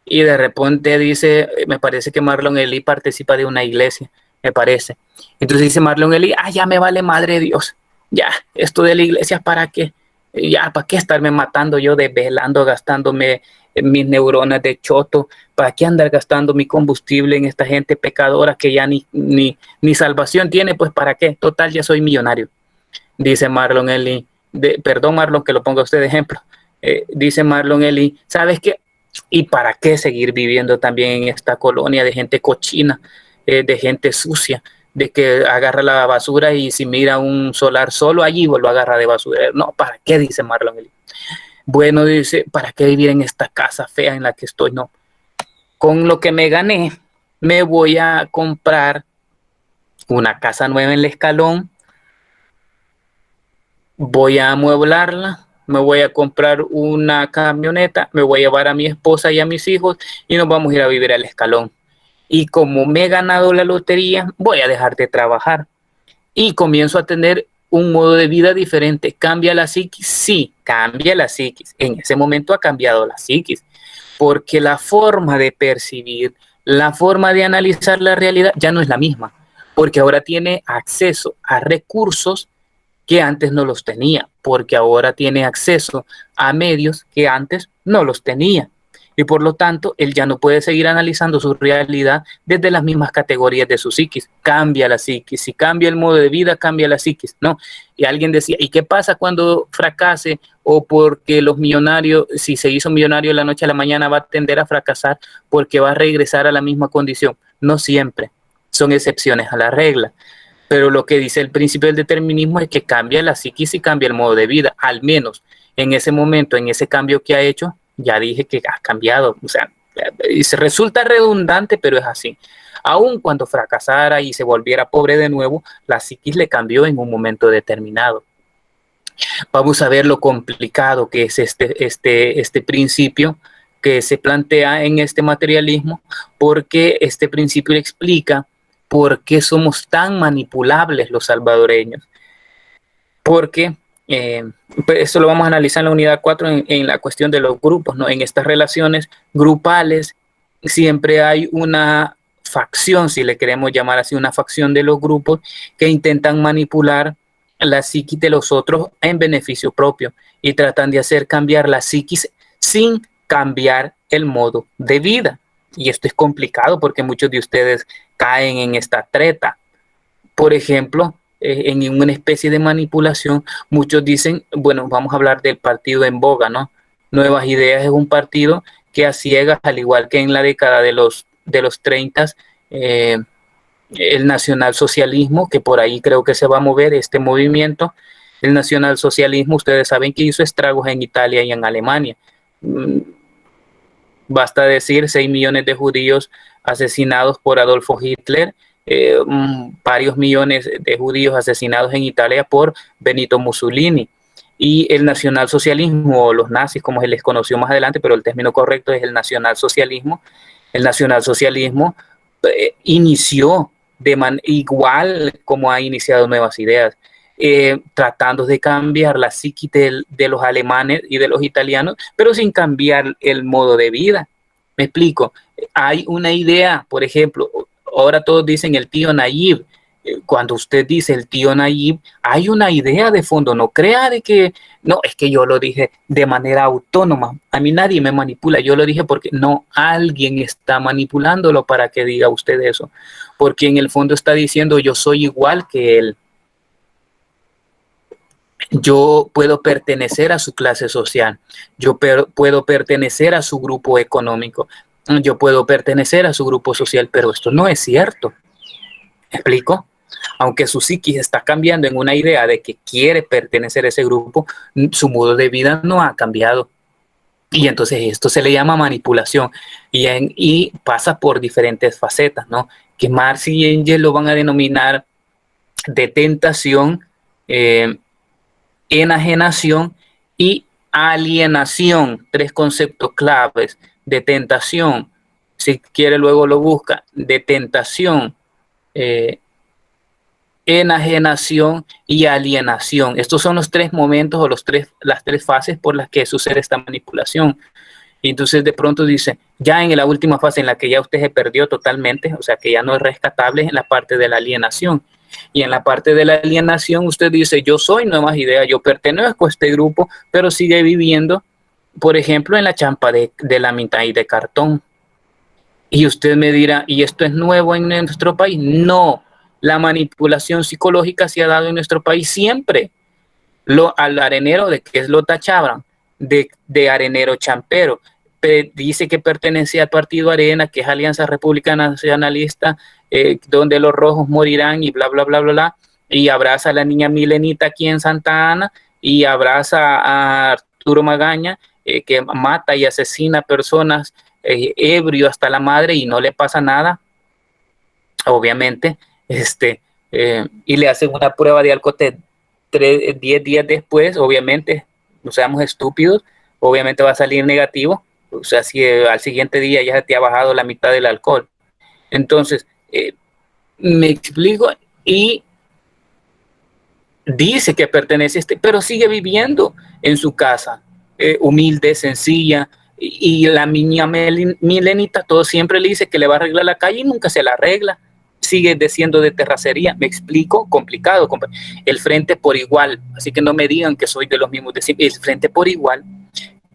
y de repente dice, me parece que Marlon Eli participa de una iglesia, me parece. Entonces dice Marlon Eli, ya me vale madre Dios, ya, esto de la iglesia, ¿para qué? Ya, ¿para qué estarme matando yo desvelando, gastándome mis neuronas de choto? ¿Para qué andar gastando mi combustible en esta gente pecadora que ya ni salvación tiene? Pues ¿para qué? Total, ya soy millonario. Dice Marlon Eli, perdón Marlon que lo ponga usted de ejemplo, dice Marlon Eli, ¿sabes qué? ¿Y para qué seguir viviendo también en esta colonia de gente cochina, de gente sucia, de que agarra la basura y si mira un solar solo allí lo agarra de basura? No, ¿para qué? Dice Marlon Eli. Bueno, dice, ¿para qué vivir en esta casa fea en la que estoy? No, con lo que me gané me voy a comprar una casa nueva en el Escalón, voy a amueblarla, me voy a comprar una camioneta, me voy a llevar a mi esposa y a mis hijos y nos vamos a ir a vivir al Escalón. Y como me he ganado la lotería, voy a dejar de trabajar y comienzo a tener un modo de vida diferente. ¿Cambia la psiquis? Sí, cambia la psiquis. En ese momento ha cambiado la psiquis, porque la forma de percibir, la forma de analizar la realidad ya no es la misma, porque ahora tiene acceso a recursos que antes no los tenía, porque ahora tiene acceso a medios que antes no los tenía. Y por lo tanto, él ya no puede seguir analizando su realidad desde las mismas categorías de su psiquis. Cambia la psiquis. Si cambia el modo de vida, cambia la psiquis. No. Y alguien decía, ¿y qué pasa cuando fracase? O porque los millonarios, si se hizo millonario de la noche a la mañana, va a tender a fracasar porque va a regresar a la misma condición. No siempre. Son excepciones a la regla. Pero lo que dice el principio del determinismo es que cambia la psiquis y cambia el modo de vida, al menos en ese momento, en ese cambio que ha hecho, ya dije que ha cambiado. O sea, se resulta redundante, pero es así. Aun cuando fracasara y se volviera pobre de nuevo, la psiquis le cambió en un momento determinado. Vamos a ver lo complicado que es este principio que se plantea en este materialismo, porque este principio explica por qué somos tan manipulables los salvadoreños. Porque esto lo vamos a analizar en la unidad 4 en la cuestión de los grupos, ¿no? En estas relaciones grupales siempre hay una facción, si le queremos llamar así, una facción de los grupos que intentan manipular la psiquis de los otros en beneficio propio y tratan de hacer cambiar la psiquis sin cambiar el modo de vida. Y esto es complicado porque muchos de ustedes caen en esta treta. Por ejemplo, en una especie de manipulación, muchos dicen, bueno, vamos a hablar del partido en boga, ¿no? Nuevas Ideas es un partido que a ciegas, al igual que en la década de los 30, eh, el nacionalsocialismo, que por ahí creo que se va a mover este movimiento, el nacionalsocialismo, ustedes saben que hizo estragos en Italia y en Alemania. Basta decir 6 millones de judíos asesinados por Adolfo Hitler, varios millones de judíos asesinados en Italia por Benito Mussolini. Y el nacionalsocialismo, o los nazis como se les conoció más adelante, pero el término correcto es el nacionalsocialismo. El nacionalsocialismo inició igual como ha iniciado Nuevas Ideas, tratando de cambiar la psiquis de los alemanes y de los italianos, pero sin cambiar el modo de vida. Me explico. Hay una idea, por ejemplo, ahora todos dicen el tío Nayib. Cuando usted dice el tío Nayib, hay una idea de fondo. No crea de que, no, es que yo lo dije de manera autónoma. A mí nadie me manipula. Yo lo dije porque no, alguien está manipulándolo para que diga usted eso. Porque en el fondo está diciendo yo soy igual que él. Yo puedo pertenecer a su clase social, yo puedo pertenecer a su grupo económico, yo puedo pertenecer a su grupo social, pero esto no es cierto. ¿Me explico? Aunque su psiquis está cambiando en una idea de que quiere pertenecer a ese grupo, su modo de vida no ha cambiado. Y entonces esto se le llama manipulación y pasa por diferentes facetas, ¿no? Que Marx y Engels lo van a denominar de tentación, enajenación y alienación, tres conceptos claves de tentación. Si quiere luego lo busca, de tentación, eh, enajenación y alienación. Estos son los tres momentos o las tres fases por las que sucede esta manipulación. Y entonces de pronto dice, ya en la última fase en la que ya usted se perdió totalmente, o sea que ya no es rescatable, en la parte de la alienación. Y en la parte de la alienación usted dice, yo soy Nuevas Ideas, yo pertenezco a este grupo, pero sigue viviendo, por ejemplo, en la champa de la mitad y de cartón. Y usted me dirá, ¿y esto es nuevo en nuestro país? No, la manipulación psicológica se ha dado en nuestro país siempre. Al arenero, ¿de qué es lo tachaban? De arenero champero. Dice que pertenece al partido Arena, que es Alianza Republicana Nacionalista, donde los rojos morirán y bla, bla, bla, bla, bla. Y abraza a la niña Milenita aquí en Santa Ana y abraza a Arturo Magaña, que mata y asesina personas, ebrio hasta la madre y no le pasa nada, obviamente, y le hacen una prueba de alcohol 10 días después, obviamente, no seamos estúpidos, obviamente va a salir negativo, o sea, si al siguiente día ya te ha bajado la mitad del alcohol. Entonces, me explico, y dice que pertenece a pero sigue viviendo en su casa, humilde, sencilla, y la niña Milenita todo siempre le dice que le va a arreglar la calle y nunca se la arregla, sigue diciendo de terracería. Me explico, complicado. El Frente por Igual, así que no me digan que soy de los mismos, el Frente por Igual,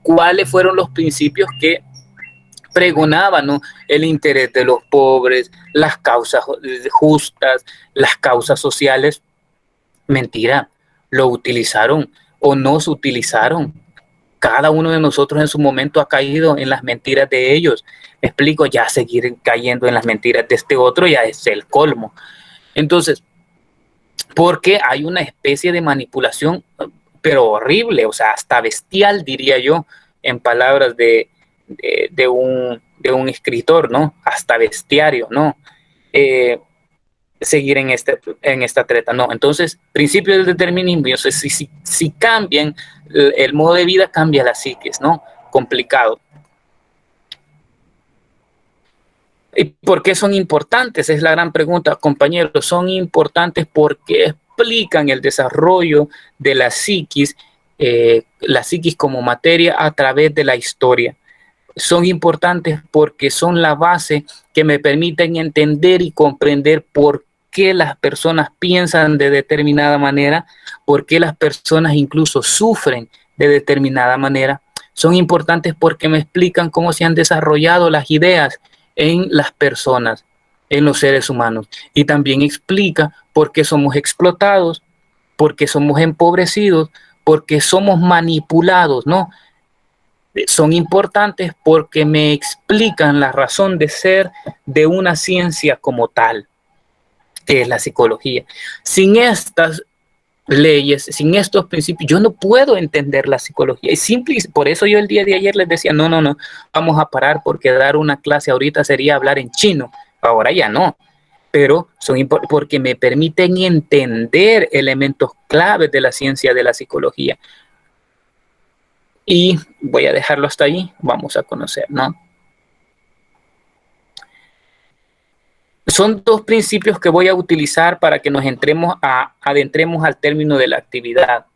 ¿cuáles fueron los principios que pregonaban, ¿no? El interés de los pobres, las causas justas, las causas sociales? Mentira, lo utilizaron o no se utilizaron. Cada uno de nosotros en su momento ha caído en las mentiras de ellos. Me explico, ya seguir cayendo en las mentiras de este otro ya es el colmo. Entonces, porque hay una especie de manipulación, pero horrible, o sea, hasta bestial, diría yo, en palabras de un escritor, ¿no? Hasta bestiario, ¿no? seguir en esta treta. No, entonces, principio del determinismo, yo sé, si cambian el modo de vida, cambia la psiquis, ¿no? Complicado. ¿Y por qué son importantes? Es la gran pregunta, compañeros. Son importantes porque explican el desarrollo de la psiquis como materia a través de la historia. Son importantes porque son la base que me permiten entender y comprender por qué las personas piensan de determinada manera, por qué las personas incluso sufren de determinada manera. Son importantes porque me explican cómo se han desarrollado las ideas en las personas, en los seres humanos. Y también explica por qué somos explotados, por qué somos empobrecidos, porque somos manipulados, ¿no? Son importantes porque me explican la razón de ser de una ciencia como tal, que es la psicología. Sin estas leyes, sin estos principios, yo no puedo entender la psicología. Es simple, por eso yo el día de ayer les decía, no, vamos a parar porque dar una clase ahorita sería hablar en chino. Ahora ya no, pero son porque me permiten entender elementos claves de la ciencia de la psicología. Y voy a dejarlo hasta ahí, vamos a conocer, ¿no? Son dos principios que voy a utilizar para que nos adentremos al término de la actividad.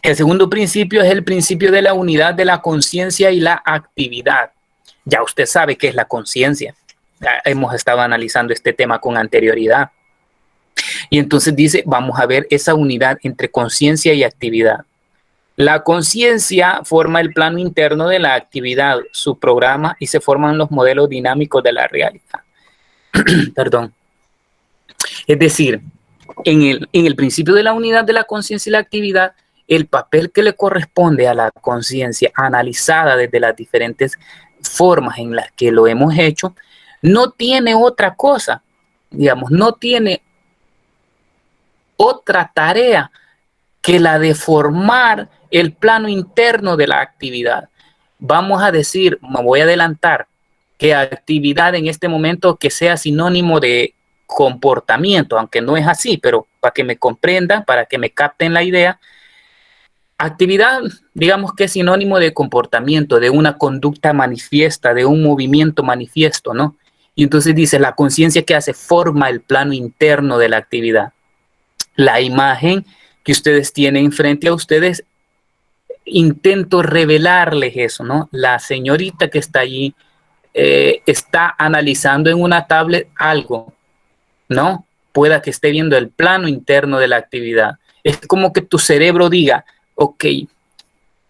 El segundo principio es el principio de la unidad de la conciencia y la actividad. Ya usted sabe qué es la conciencia. Hemos estado analizando este tema con anterioridad. Y entonces dice, vamos a ver esa unidad entre conciencia y actividad. La conciencia forma el plano interno de la actividad, su programa, y se forman los modelos dinámicos de la realidad. Perdón. Es decir, en el principio de la unidad de la conciencia y la actividad, el papel que le corresponde a la conciencia analizada desde las diferentes formas en las que lo hemos hecho, no tiene otra cosa, digamos, no tiene otra tarea que la de formar el plano interno de la actividad. Vamos a decir, me voy a adelantar, que actividad en este momento que sea sinónimo de comportamiento, aunque no es así, pero para que me comprendan, para que me capten la idea, actividad, digamos que es sinónimo de comportamiento, de una conducta manifiesta, de un movimiento manifiesto, ¿no? Y entonces dice, la conciencia que hace forma el plano interno de la actividad. La imagen que ustedes tienen frente a ustedes, intento revelarles eso, ¿no? La señorita que está allí está analizando en una tablet algo, ¿no? Pueda que esté viendo el plano interno de la actividad. Es como que tu cerebro diga, ok,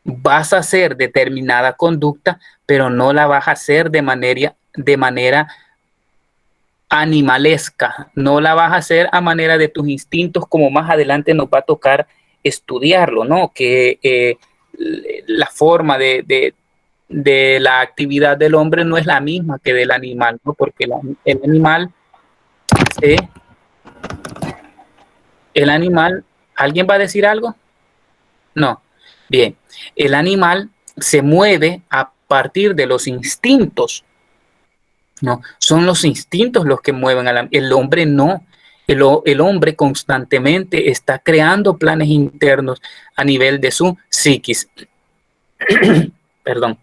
vas a hacer determinada conducta, pero no la vas a hacer de manera animalesca, no la vas a hacer a manera de tus instintos, como más adelante nos va a tocar estudiarlo, ¿no? Que la forma de la actividad del hombre no es la misma que del animal, ¿no? Porque el animal, eh, el animal, ¿alguien va a decir algo? No. Bien, el animal se mueve a partir de los instintos, ¿no? Son los instintos los que mueven el hombre no. El hombre constantemente está creando planes internos a nivel de su psiquis. Perdón.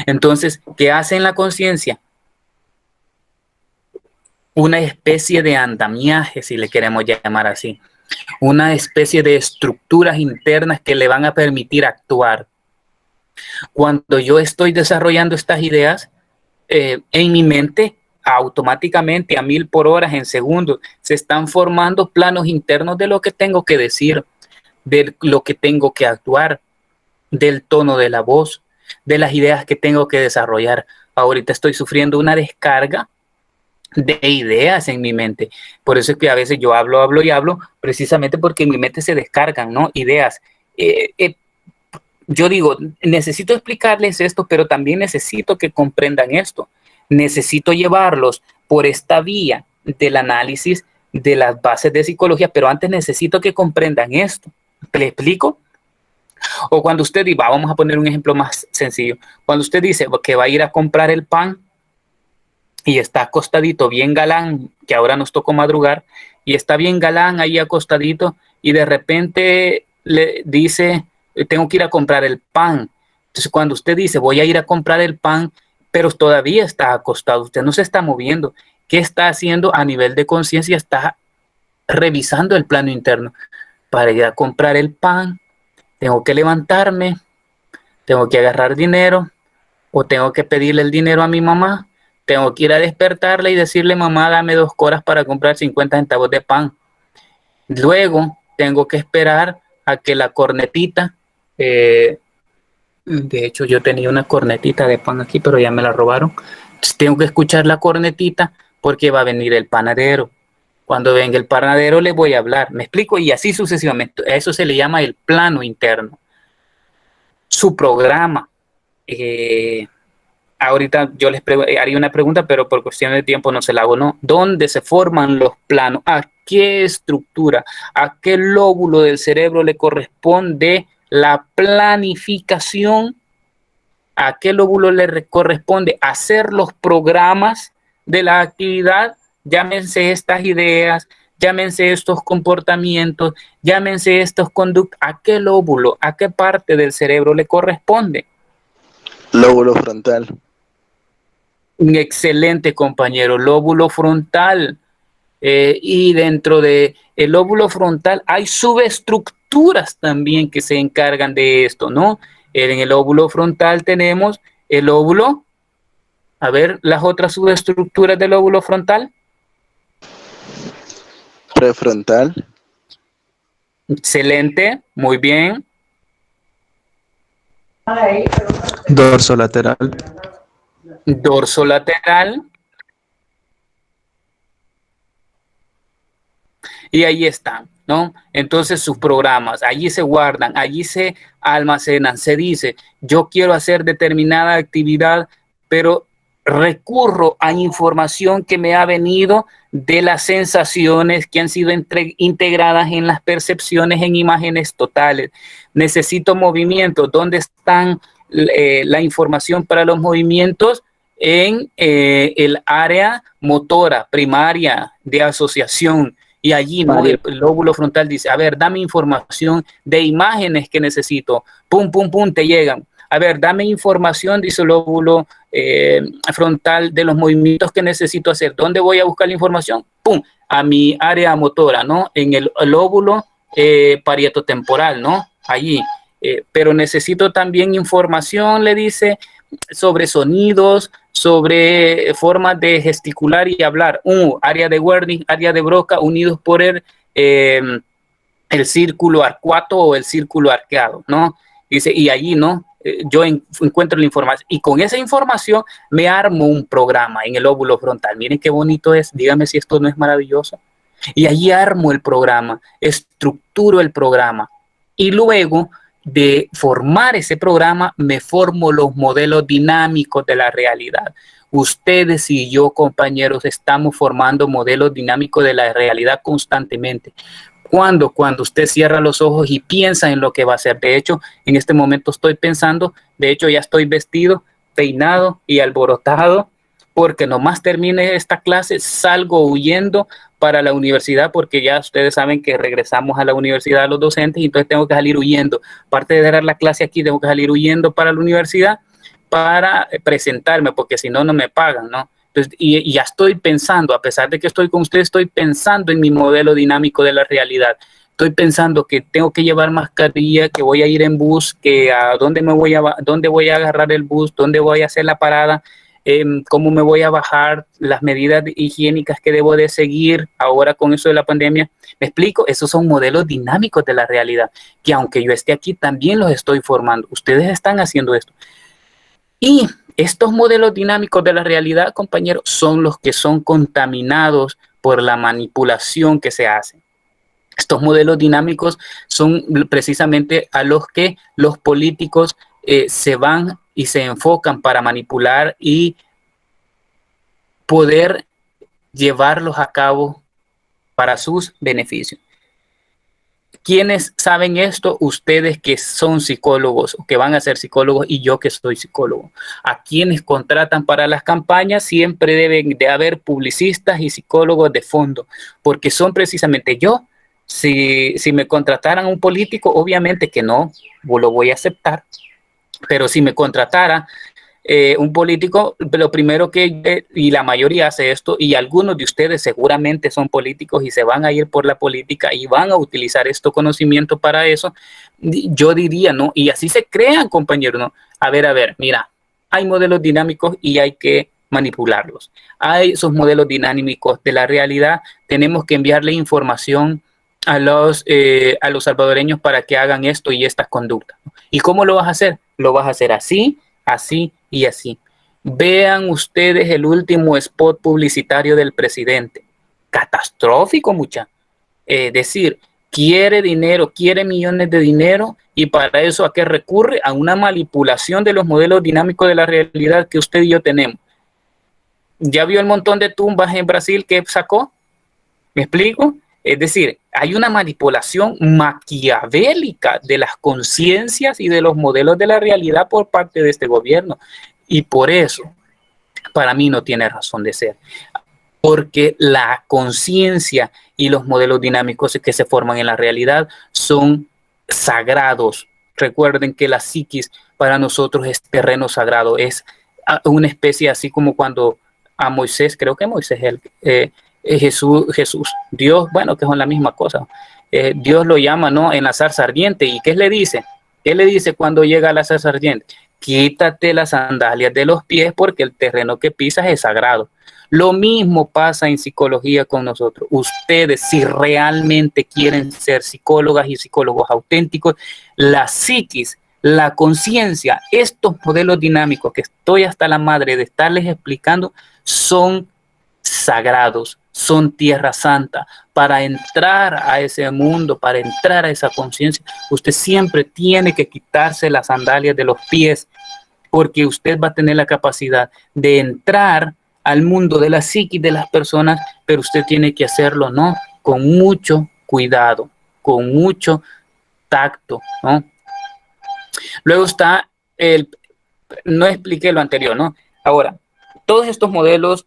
Entonces, ¿qué hace en la conciencia? Una especie de andamiaje, si le queremos llamar así. Una especie de estructuras internas que le van a permitir actuar. Cuando yo estoy desarrollando estas ideas, en mi mente, automáticamente a 1000 por hora en segundos, se están formando planos internos de lo que tengo que decir, de lo que tengo que actuar, del tono de la voz, de las ideas que tengo que desarrollar. Ahorita estoy sufriendo una descarga de ideas en mi mente. Por eso es que a veces yo hablo, precisamente porque en mi mente se descargan, ¿no? Ideas. Yo digo, necesito explicarles esto, pero también necesito que comprendan esto. Necesito llevarlos por esta vía del análisis de las bases de psicología, pero antes necesito que comprendan esto. ¿Le explico? O cuando usted dice, vamos a poner un ejemplo más sencillo. Cuando usted dice que va a ir a comprar el pan, y está acostadito, bien galán, que ahora nos tocó madrugar, y está bien galán ahí acostadito, y de repente le dice, tengo que ir a comprar el pan. Entonces, cuando usted dice, voy a ir a comprar el pan, pero todavía está acostado, usted no se está moviendo, ¿qué está haciendo a nivel de conciencia? Está revisando el plano interno. Para ir a comprar el pan, tengo que levantarme, tengo que agarrar dinero, o tengo que pedirle el dinero a mi mamá, tengo que ir a despertarla y decirle, mamá, dame 2 horas para comprar 50 centavos de pan. Luego tengo que esperar a que la cornetita, de hecho yo tenía una cornetita de pan aquí, pero ya me la robaron. Entonces, tengo que escuchar la cornetita porque va a venir el panadero. Cuando venga el panadero le voy a hablar, me explico, y así sucesivamente. A eso se le llama el plano interno. Su programa. Eh, Ahorita yo les haría una pregunta, pero por cuestión de tiempo no se la hago, ¿no? ¿Dónde se forman los planos? ¿A qué estructura? ¿A qué lóbulo del cerebro le corresponde la planificación? ¿A qué lóbulo le corresponde hacer los programas de la actividad? Llámense estas ideas, llámense estos comportamientos, llámense estos conductos. ¿A qué lóbulo, a qué parte del cerebro le corresponde? Lóbulo frontal. Un excelente compañero, lóbulo frontal. Y dentro de el lóbulo frontal hay subestructuras también que se encargan de esto, ¿no? En el lóbulo frontal tenemos el lóbulo, a ver, las otras subestructuras del lóbulo frontal. Prefrontal. Excelente, muy bien. Dorsolateral. Dorsolateral. Y ahí están, ¿no? Entonces sus programas, allí se guardan, allí se almacenan, se dice, yo quiero hacer determinada actividad, pero recurro a información que me ha venido de las sensaciones que han sido integradas en las percepciones en imágenes totales. Necesito movimientos. ¿Dónde están la información para los movimientos? En el área motora primaria de asociación. Y allí, ¿no? El lóbulo frontal dice, a ver, dame información de imágenes que necesito. Pum, pum, pum, te llegan. A ver, dame información, dice el lóbulo frontal, de los movimientos que necesito hacer. ¿Dónde voy a buscar la información? Pum, a mi área motora, ¿no? En el lóbulo parietotemporal, ¿no? Allí. Pero necesito también información, le dice, sobre sonidos, sobre formas de gesticular y hablar. Área de Wernicke, área de Broca, unidos por el círculo arcuato o el círculo arqueado, ¿no? Dice, y allí, ¿no? Yo encuentro la información y con esa información me armo un programa en el lóbulo frontal. Miren qué bonito es, dígame si esto no es maravilloso. Y allí armo el programa, estructuro el programa y luego de formar ese programa me formo los modelos dinámicos de la realidad. Ustedes y yo, compañeros, estamos formando modelos dinámicos de la realidad constantemente. Cuando usted cierra los ojos y piensa en lo que va a hacer. De hecho, en este momento estoy pensando, de hecho ya estoy vestido, peinado y alborotado, porque nomás termine esta clase, salgo huyendo para la universidad, porque ya ustedes saben que regresamos a la universidad a los docentes, y entonces tengo que salir huyendo. Aparte de dar la clase aquí, tengo que salir huyendo para la universidad para presentarme, porque si no, no me pagan, ¿no? Entonces, y ya estoy pensando, a pesar de que estoy con ustedes, estoy pensando en mi modelo dinámico de la realidad. Estoy pensando que tengo que llevar mascarilla, que voy a ir en bus, que a dónde dónde voy a agarrar el bus, dónde voy a hacer la parada, cómo me voy a bajar, las medidas higiénicas que debo de seguir ahora con eso de la pandemia. ¿Me explico? Esos son modelos dinámicos de la realidad, que aunque yo esté aquí, también los estoy formando. Ustedes están haciendo esto. Y estos modelos dinámicos de la realidad, compañeros, son los que son contaminados por la manipulación que se hace. Estos modelos dinámicos son precisamente a los que los políticos se van y se enfocan para manipular y poder llevarlos a cabo para sus beneficios. ¿Quiénes saben esto? Ustedes que son psicólogos o que van a ser psicólogos y yo que soy psicólogo. A quienes contratan para las campañas siempre deben de haber publicistas y psicólogos de fondo, porque son precisamente yo. Si me contrataran un político, obviamente que no, lo voy a aceptar, pero si me contratara un político, lo primero que, y la mayoría hace esto, y algunos de ustedes seguramente son políticos y se van a ir por la política y van a utilizar estos conocimientos para eso, yo diría, ¿no? Y así se crean, compañeros, ¿no? A ver, mira, hay modelos dinámicos y hay que manipularlos. Hay esos modelos dinámicos de la realidad, tenemos que enviarle información a los salvadoreños para que hagan esto y estas conductas. ¿Y cómo lo vas a hacer? Lo vas a hacer así, así y así. Vean ustedes el último spot publicitario del presidente. Catastrófico, mucha. Decir, quiere dinero, quiere millones de dinero y para eso ¿a qué recurre? A una manipulación de los modelos dinámicos de la realidad que usted y yo tenemos. ¿Ya vio el montón de tumbas en Brasil que sacó? ¿Me explico? Es decir, hay una manipulación maquiavélica de las conciencias y de los modelos de la realidad por parte de este gobierno. Y por eso, para mí no tiene razón de ser. Porque la conciencia y los modelos dinámicos que se forman en la realidad son sagrados. Recuerden que la psiquis para nosotros es terreno sagrado, es una especie así como cuando a Moisés, creo que Moisés Jesús, Dios, bueno, que son la misma cosa. Dios lo llama, ¿no? En la zarza ardiente. ¿Y qué le dice? ¿Qué le dice cuando llega a la zarza ardiente? Quítate las sandalias de los pies porque el terreno que pisas es sagrado. Lo mismo pasa en psicología con nosotros. Ustedes, si realmente quieren ser psicólogas y psicólogos auténticos, la psiquis, la conciencia, estos modelos dinámicos que estoy hasta la madre de estarles explicando, son sagrados, son tierra santa. Para entrar a ese mundo, para entrar a esa conciencia, usted siempre tiene que quitarse las sandalias de los pies, porque usted va a tener la capacidad de entrar al mundo de la psiquis de las personas, pero usted tiene que hacerlo, ¿no? Con mucho cuidado, con mucho tacto, ¿no? Luego está no expliqué lo anterior, ¿no? Ahora, todos estos modelos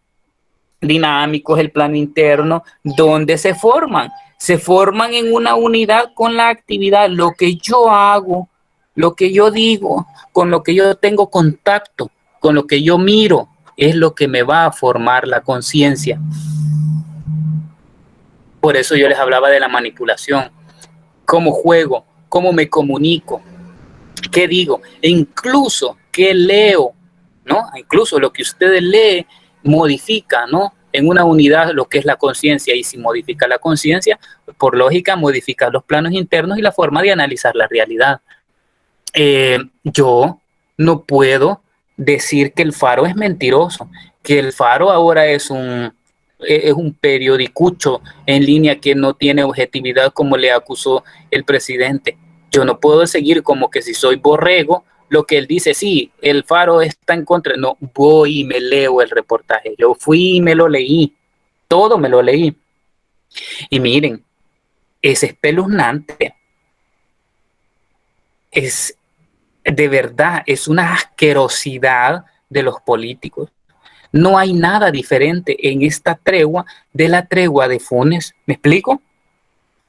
dinámicos, el plan interno, ¿dónde se forman? Se forman en una unidad con la actividad, lo que yo hago, lo que yo digo, con lo que yo tengo contacto, con lo que yo miro, es lo que me va a formar la conciencia. Por eso yo les hablaba de la manipulación, cómo juego, cómo me comunico, qué digo, e incluso qué leo, ¿no? Incluso lo que ustedes leen modifica, ¿no? En una unidad lo que es la conciencia, y si modifica la conciencia, por lógica modifica los planos internos y la forma de analizar la realidad. Yo no puedo decir que el Faro es mentiroso, que el Faro ahora es un periodicucho en línea que no tiene objetividad como le acusó el presidente. Yo no puedo seguir como que si soy borrego, lo que él dice, sí, el Faro está en contra. No, voy y me leo el reportaje. Yo fui y me lo leí. Todo me lo leí. Y miren, es espeluznante. Es de verdad, es una asquerosidad de los políticos. No hay nada diferente en esta tregua de la tregua de Funes. ¿Me explico?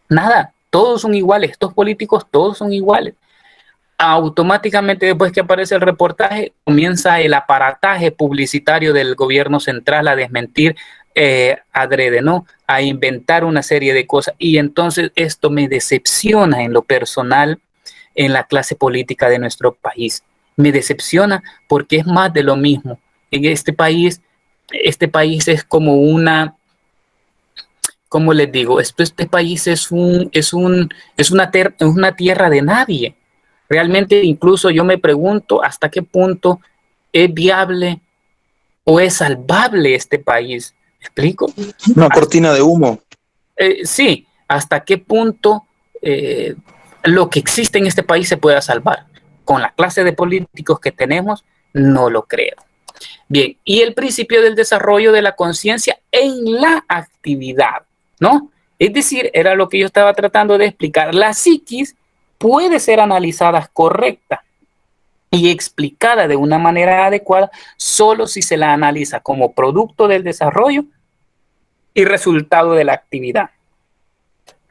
Nada. Todos son iguales. Estos políticos todos son iguales. Automáticamente después que aparece el reportaje comienza el aparataje publicitario del gobierno central a desmentir adrede, ¿no? A inventar una serie de cosas, y entonces esto me decepciona en lo personal en la clase política de nuestro país. Me decepciona porque es más de lo mismo. En este país es como una, ¿cómo les digo? Este país es una tierra de nadie. Realmente incluso yo me pregunto hasta qué punto es viable o es salvable este país. ¿Me explico? Una cortina de humo. Sí, hasta qué punto lo que existe en este país se pueda salvar. Con la clase de políticos que tenemos, no lo creo. Bien, y el principio del desarrollo de la conciencia en la actividad, ¿no? Es decir, era lo que yo estaba tratando de explicar. La psiquis puede ser analizada correcta y explicada de una manera adecuada solo si se la analiza como producto del desarrollo y resultado de la actividad.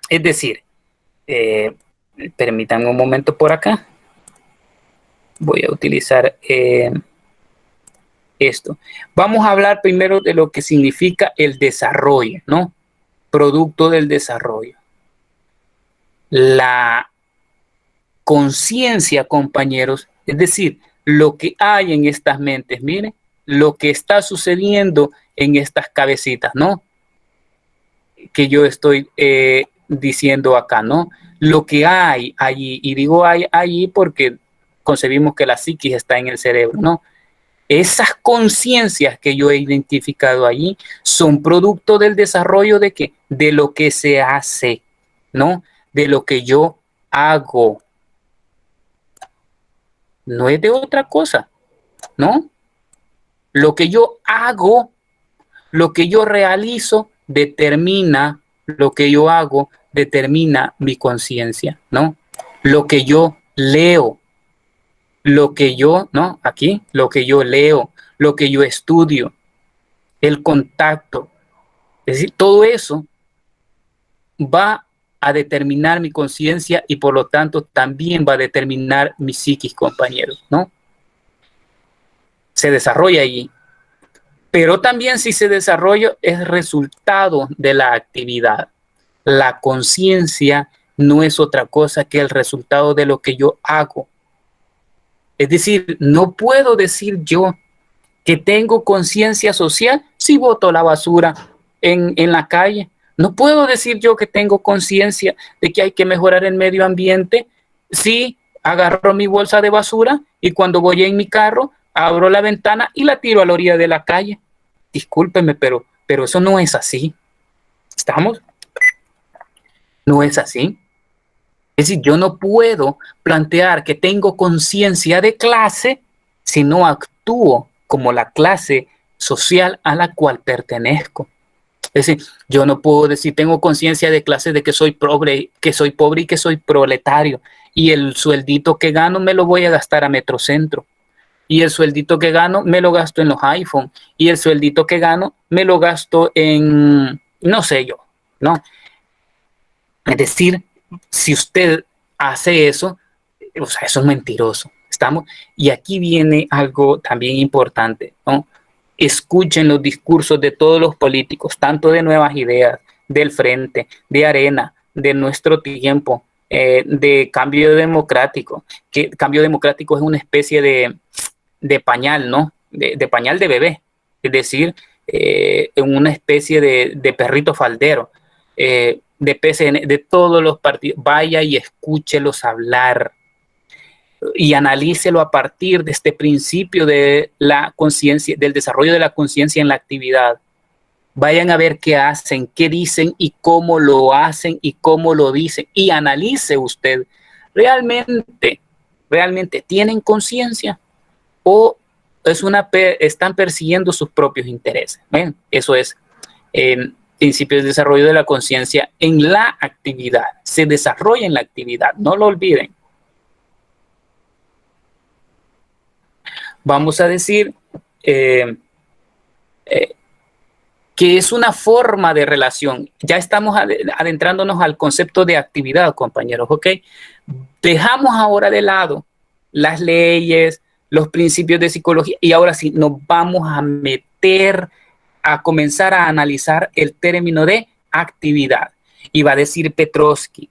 Es decir, permítanme un momento por acá. Voy a utilizar esto. Vamos a hablar primero de lo que significa el desarrollo, ¿no? Producto del desarrollo. La conciencia, compañeros, es decir, lo que hay en estas mentes, miren, lo que está sucediendo en estas cabecitas, ¿no? Que yo estoy diciendo acá, ¿no? Lo que hay allí, y digo hay allí porque concebimos que la psiquis está en el cerebro, ¿no? Esas conciencias que yo he identificado allí son producto del desarrollo de ¿qué? De lo que se hace, ¿no? De lo que yo hago. No es de otra cosa, ¿no? Lo que yo hago, lo que yo realizo, determina, lo que yo hago, determina mi conciencia, ¿no? Lo que yo leo, lo que yo, ¿no? Aquí, lo que yo leo, lo que yo estudio, el contacto. Es decir, todo eso va a determinar mi conciencia y por lo tanto también va a determinar mi psiquis, compañeros, ¿no? Se desarrolla allí. Pero también si se desarrolla es resultado de la actividad. La conciencia no es otra cosa que el resultado de lo que yo hago. Es decir, no puedo decir yo que tengo conciencia social si boto la basura en la calle. No puedo decir yo que tengo conciencia de que hay que mejorar el medio ambiente si agarro mi bolsa de basura y cuando voy en mi carro abro la ventana y la tiro a la orilla de la calle. Discúlpeme, pero eso no es así. ¿Estamos? No es así. Es decir, yo no puedo plantear que tengo conciencia de clase si no actúo como la clase social a la cual pertenezco. Es decir, yo no puedo decir tengo conciencia de clase de que soy pobre y que soy proletario y el sueldito que gano me lo voy a gastar a Metrocentro y el sueldito que gano me lo gasto en los iPhone y el sueldito que gano me lo gasto en no sé yo, ¿no? Es decir, si usted hace eso, o sea, eso es mentiroso. ¿Estamos? Y aquí viene algo también importante, ¿no? Escuchen los discursos de todos los políticos, tanto de Nuevas Ideas, del Frente, de Arena, de Nuestro Tiempo, de Cambio Democrático, que Cambio Democrático es una especie de pañal, ¿no? De pañal de bebé, es decir, una especie de perrito faldero. De PCN, de todos los partidos, vaya y escúchelos hablar y analícelo a partir de este principio de la conciencia, del desarrollo de la conciencia en la actividad. Vayan a ver qué hacen, qué dicen y cómo lo hacen y cómo lo dicen y analice usted, realmente tienen conciencia o están persiguiendo sus propios intereses. ¿Ven? Eso es principios de desarrollo de la conciencia en la actividad. Se desarrolla en la actividad, no lo olviden. Vamos a decir que es una forma de relación. Ya estamos adentrándonos al concepto de actividad, compañeros, ¿ok? Dejamos ahora de lado las leyes, los principios de psicología y ahora sí nos vamos a meter a comenzar a analizar el término de actividad. Y va a decir Petrovsky,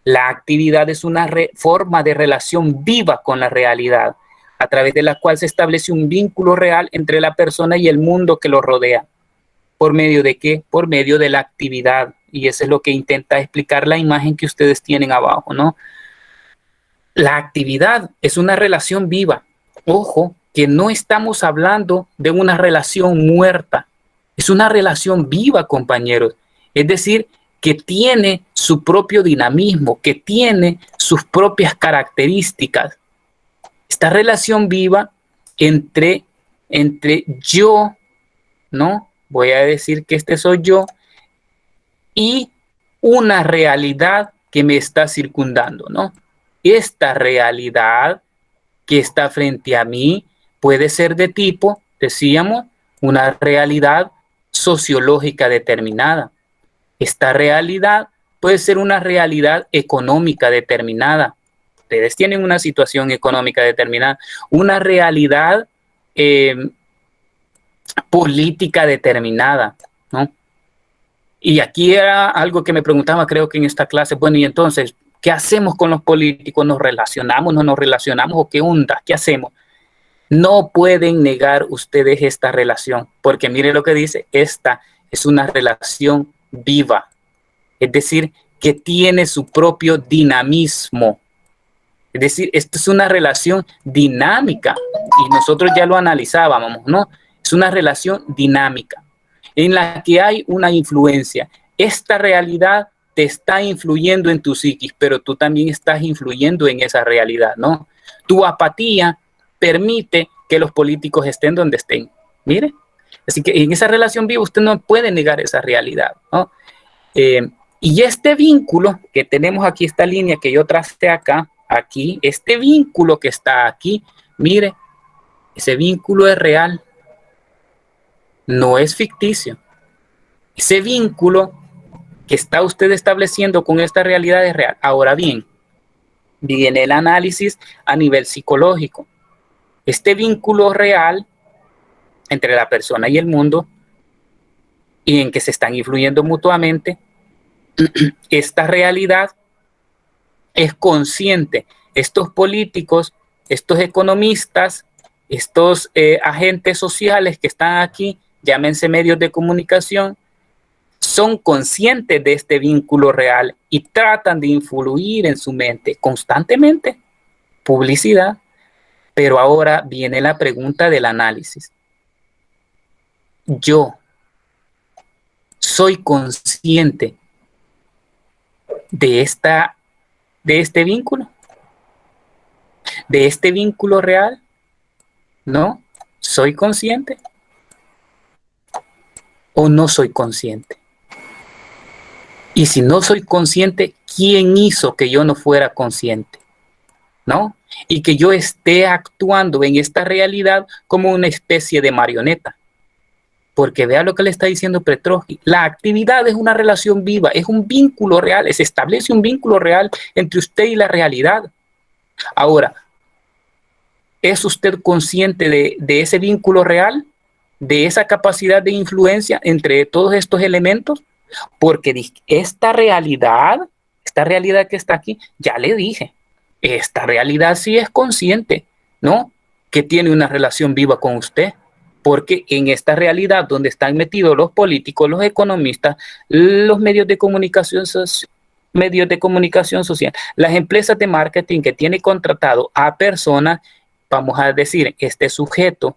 la actividad es una forma de relación viva con la realidad, a través de la cual se establece un vínculo real entre la persona y el mundo que lo rodea. ¿Por medio de qué? Por medio de la actividad. Y eso es lo que intenta explicar la imagen que ustedes tienen abajo, ¿no? La actividad es una relación viva. Ojo, que no estamos hablando de una relación muerta. Es una relación viva, compañeros. Es decir, que tiene su propio dinamismo, que tiene sus propias características. Esta relación viva entre yo, ¿no? Voy a decir que este soy yo y una realidad que me está circundando, ¿no? Esta realidad que está frente a mí puede ser de tipo, decíamos, una realidad sociológica determinada. Esta realidad puede ser una realidad económica determinada. Ustedes tienen una situación económica determinada, una realidad eh, política determinada, ¿no? Y aquí era algo que me preguntaba, creo que en esta clase, bueno, y entonces, ¿qué hacemos con los políticos? ¿Nos relacionamos, no nos relacionamos o qué onda? ¿Qué hacemos? No pueden negar ustedes esta relación, porque mire lo que dice, esta es una relación viva, es decir, que tiene su propio dinamismo. Es decir, esto es una relación dinámica y nosotros ya lo analizábamos, ¿no? Es una relación dinámica en la que hay una influencia. Esta realidad te está influyendo en tu psiquis, pero tú también estás influyendo en esa realidad, ¿no? Tu apatía permite que los políticos estén donde estén. Mire, así que en esa relación viva usted no puede negar esa realidad, ¿no? Y este vínculo que tenemos aquí, esta línea que yo tracé acá, aquí, este vínculo que está aquí, mire, ese vínculo es real, no es ficticio. Ese vínculo que está usted estableciendo con esta realidad es real. Ahora bien, viene el análisis a nivel psicológico. Este vínculo real entre la persona y el mundo y en que se están influyendo mutuamente, esta realidad es consciente. Estos políticos, estos economistas, estos agentes sociales que están aquí, llámense medios de comunicación, son conscientes de este vínculo real y tratan de influir en su mente constantemente. Publicidad. Pero ahora viene la pregunta del análisis. Yo soy consciente de este vínculo, de este vínculo real. ¿No? ¿Soy consciente o no soy consciente? Y si no soy consciente, ¿quién hizo que yo no fuera consciente? ¿No? Y que yo esté actuando en esta realidad como una especie de marioneta. Porque vea lo que le está diciendo Petrovsky. La actividad es una relación viva, es un vínculo real, se establece un vínculo real entre usted y la realidad. Ahora, ¿es usted consciente de ese vínculo real? ¿De esa capacidad de influencia entre todos estos elementos? Porque esta realidad que está aquí, ya le dije, esta realidad sí es consciente, ¿no? Que tiene una relación viva con usted. Porque en esta realidad donde están metidos los políticos, los economistas, los medios de comunicación social, las empresas de marketing que tienen contratado a personas, vamos a decir, este sujeto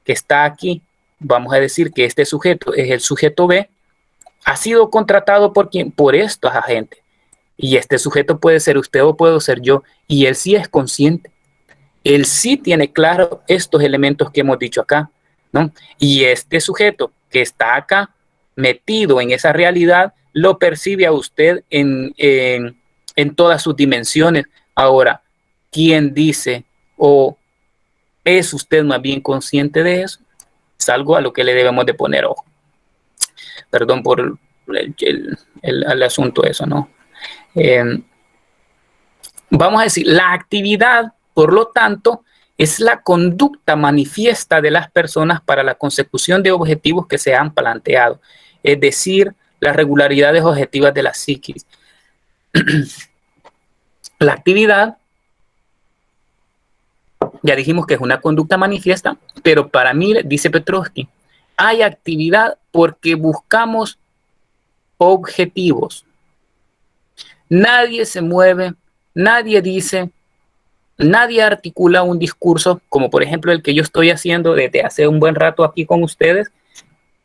que está aquí, vamos a decir que este sujeto es el sujeto B, ha sido contratado por quién, por estos agentes. Y este sujeto puede ser usted o puedo ser yo, y él sí es consciente. Él sí tiene claro estos elementos que hemos dicho acá, ¿no? Y este sujeto que está acá, metido en esa realidad, lo percibe a usted en todas sus dimensiones. Ahora, ¿quién dice o es usted más bien consciente de eso? Es algo a lo que le debemos de poner ojo. Perdón por el asunto eso, ¿no? Vamos a decir, la actividad, por lo tanto, es la conducta manifiesta de las personas para la consecución de objetivos que se han planteado, es decir, las regularidades objetivas de la psiquis. La actividad, ya dijimos que es una conducta manifiesta, pero para mí, dice Petrovsky, hay actividad porque buscamos objetivos. Nadie se mueve, nadie dice, nadie articula un discurso, como por ejemplo el que yo estoy haciendo desde hace un buen rato aquí con ustedes.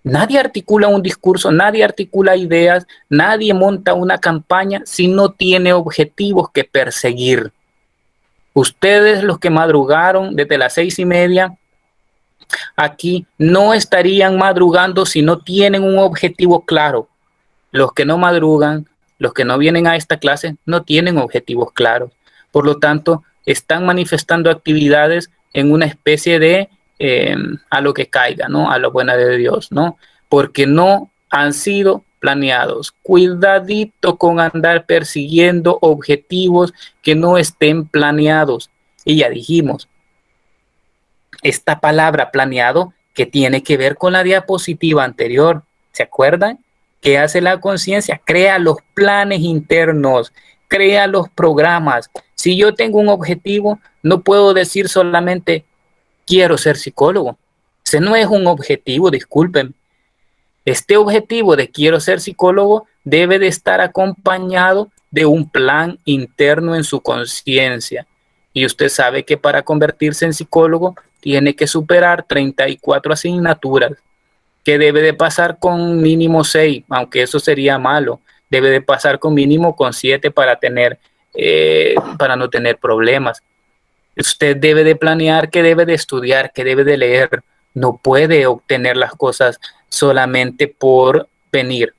Nadie articula un discurso, nadie articula ideas, nadie monta una campaña si no tiene objetivos que perseguir. Ustedes, los que madrugaron desde las 6:30, aquí no estarían madrugando si no tienen un objetivo claro. Los que no madrugan los que no vienen a esta clase no tienen objetivos claros. Por lo tanto, están manifestando actividades en una especie de a lo que caiga, ¿no? A lo buena de Dios, ¿no? Porque no han sido planeados. Cuidadito con andar persiguiendo objetivos que no estén planeados. Y ya dijimos, esta palabra planeado que tiene que ver con la diapositiva anterior, ¿se acuerdan? ¿Qué hace la conciencia? Crea los planes internos, crea los programas. Si yo tengo un objetivo, no puedo decir solamente quiero ser psicólogo. Ese no es un objetivo, disculpen. Este objetivo de quiero ser psicólogo debe de estar acompañado de un plan interno en su conciencia. Y usted sabe que para convertirse en psicólogo tiene que superar 34 asignaturas, que debe de pasar con mínimo 6, aunque eso sería malo. Debe de pasar con mínimo con 7 para no tener problemas. Usted debe de planear, que debe de estudiar, que debe de leer. No puede obtener las cosas solamente por venir.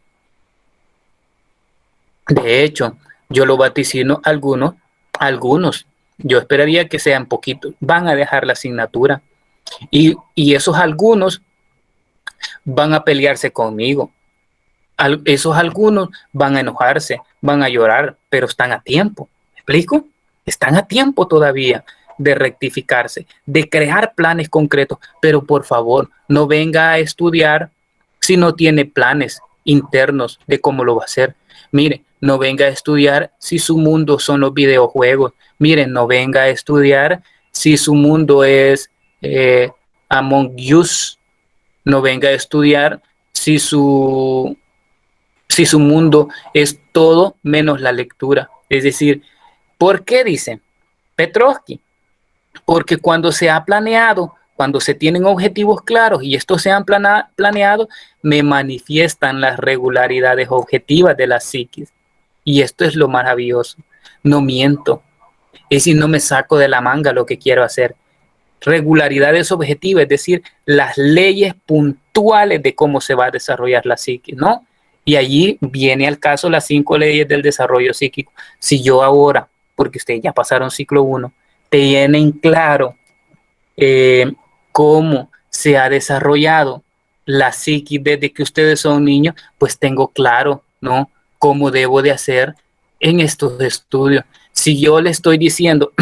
De hecho, yo lo vaticino algunos. Yo esperaría que sean poquitos. Van a dejar la asignatura. Y esos algunos van a pelearse conmigo. Esos algunos van a enojarse, van a llorar, pero están a tiempo. ¿Me explico? Están a tiempo todavía de rectificarse, de crear planes concretos, pero por favor, no venga a estudiar si no tiene planes internos de cómo lo va a hacer. Mire, no venga a estudiar si su mundo son los videojuegos. Miren, no venga a estudiar si su mundo es Among Us. No venga a estudiar si su mundo es todo menos la lectura. Es decir, ¿por qué dice Petrovsky? Porque cuando se ha planeado, cuando se tienen objetivos claros y estos se han planeado, me manifiestan las regularidades objetivas de la psiquis. Y esto es lo maravilloso. No miento. Es decir, no me saco de la manga lo que quiero hacer. Regularidades objetivas, es decir, las leyes puntuales de cómo se va a desarrollar la psiquis, ¿no? Y allí viene al caso las 5 leyes del desarrollo psíquico. Si yo ahora, porque ustedes ya pasaron ciclo 1, tienen claro cómo se ha desarrollado la psiquis desde que ustedes son niños, pues tengo claro, ¿no? Cómo debo de hacer en estos estudios. Si yo le estoy diciendo,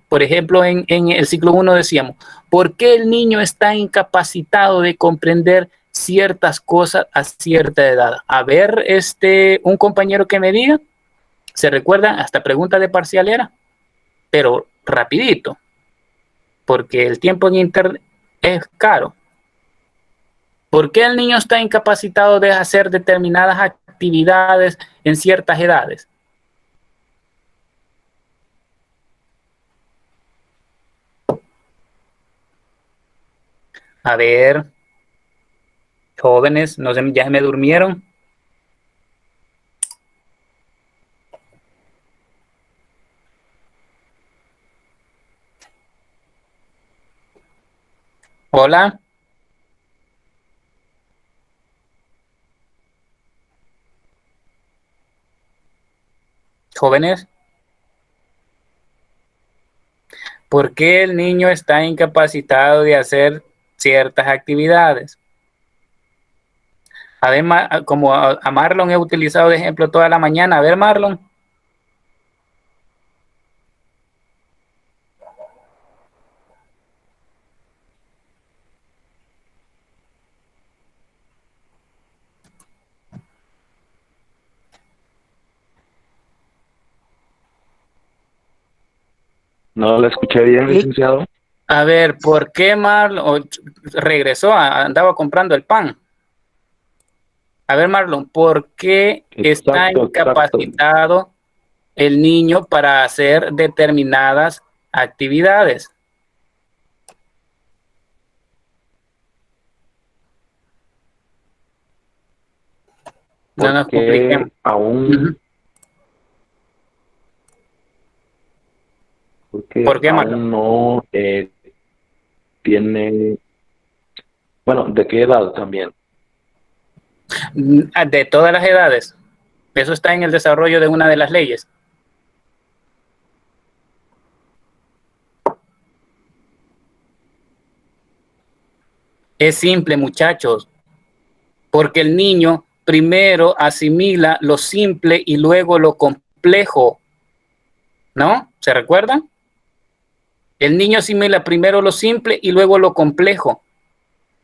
por ejemplo, en el ciclo 1 decíamos, ¿por qué el niño está incapacitado de comprender ciertas cosas a cierta edad? A ver, un compañero que me diga, ¿se recuerdan? Hasta pregunta de parcial era, pero rapidito, porque el tiempo en internet es caro. ¿Por qué el niño está incapacitado de hacer determinadas actividades en ciertas edades? A ver, jóvenes, no sé, ya me durmieron. Hola. Jóvenes. ¿Por qué el niño está incapacitado de hacer ciertas actividades? A ver, como a Marlon he utilizado de ejemplo toda la mañana. A ver, Marlon. No la escuché bien, licenciado. A ver, ¿por qué Marlon regresó? Andaba comprando el pan. A ver, Marlon, ¿por qué está Exacto. incapacitado el niño para hacer determinadas actividades? No nos compliquemos. Porque aún, ¿Por qué, Marlon? no tiene, bueno, ¿de qué edad también? De todas las edades. Eso está en el desarrollo de una de las leyes. Es simple, muchachos, porque el niño primero asimila lo simple y luego lo complejo, ¿no? ¿Se recuerdan? El niño asimila primero lo simple y luego lo complejo.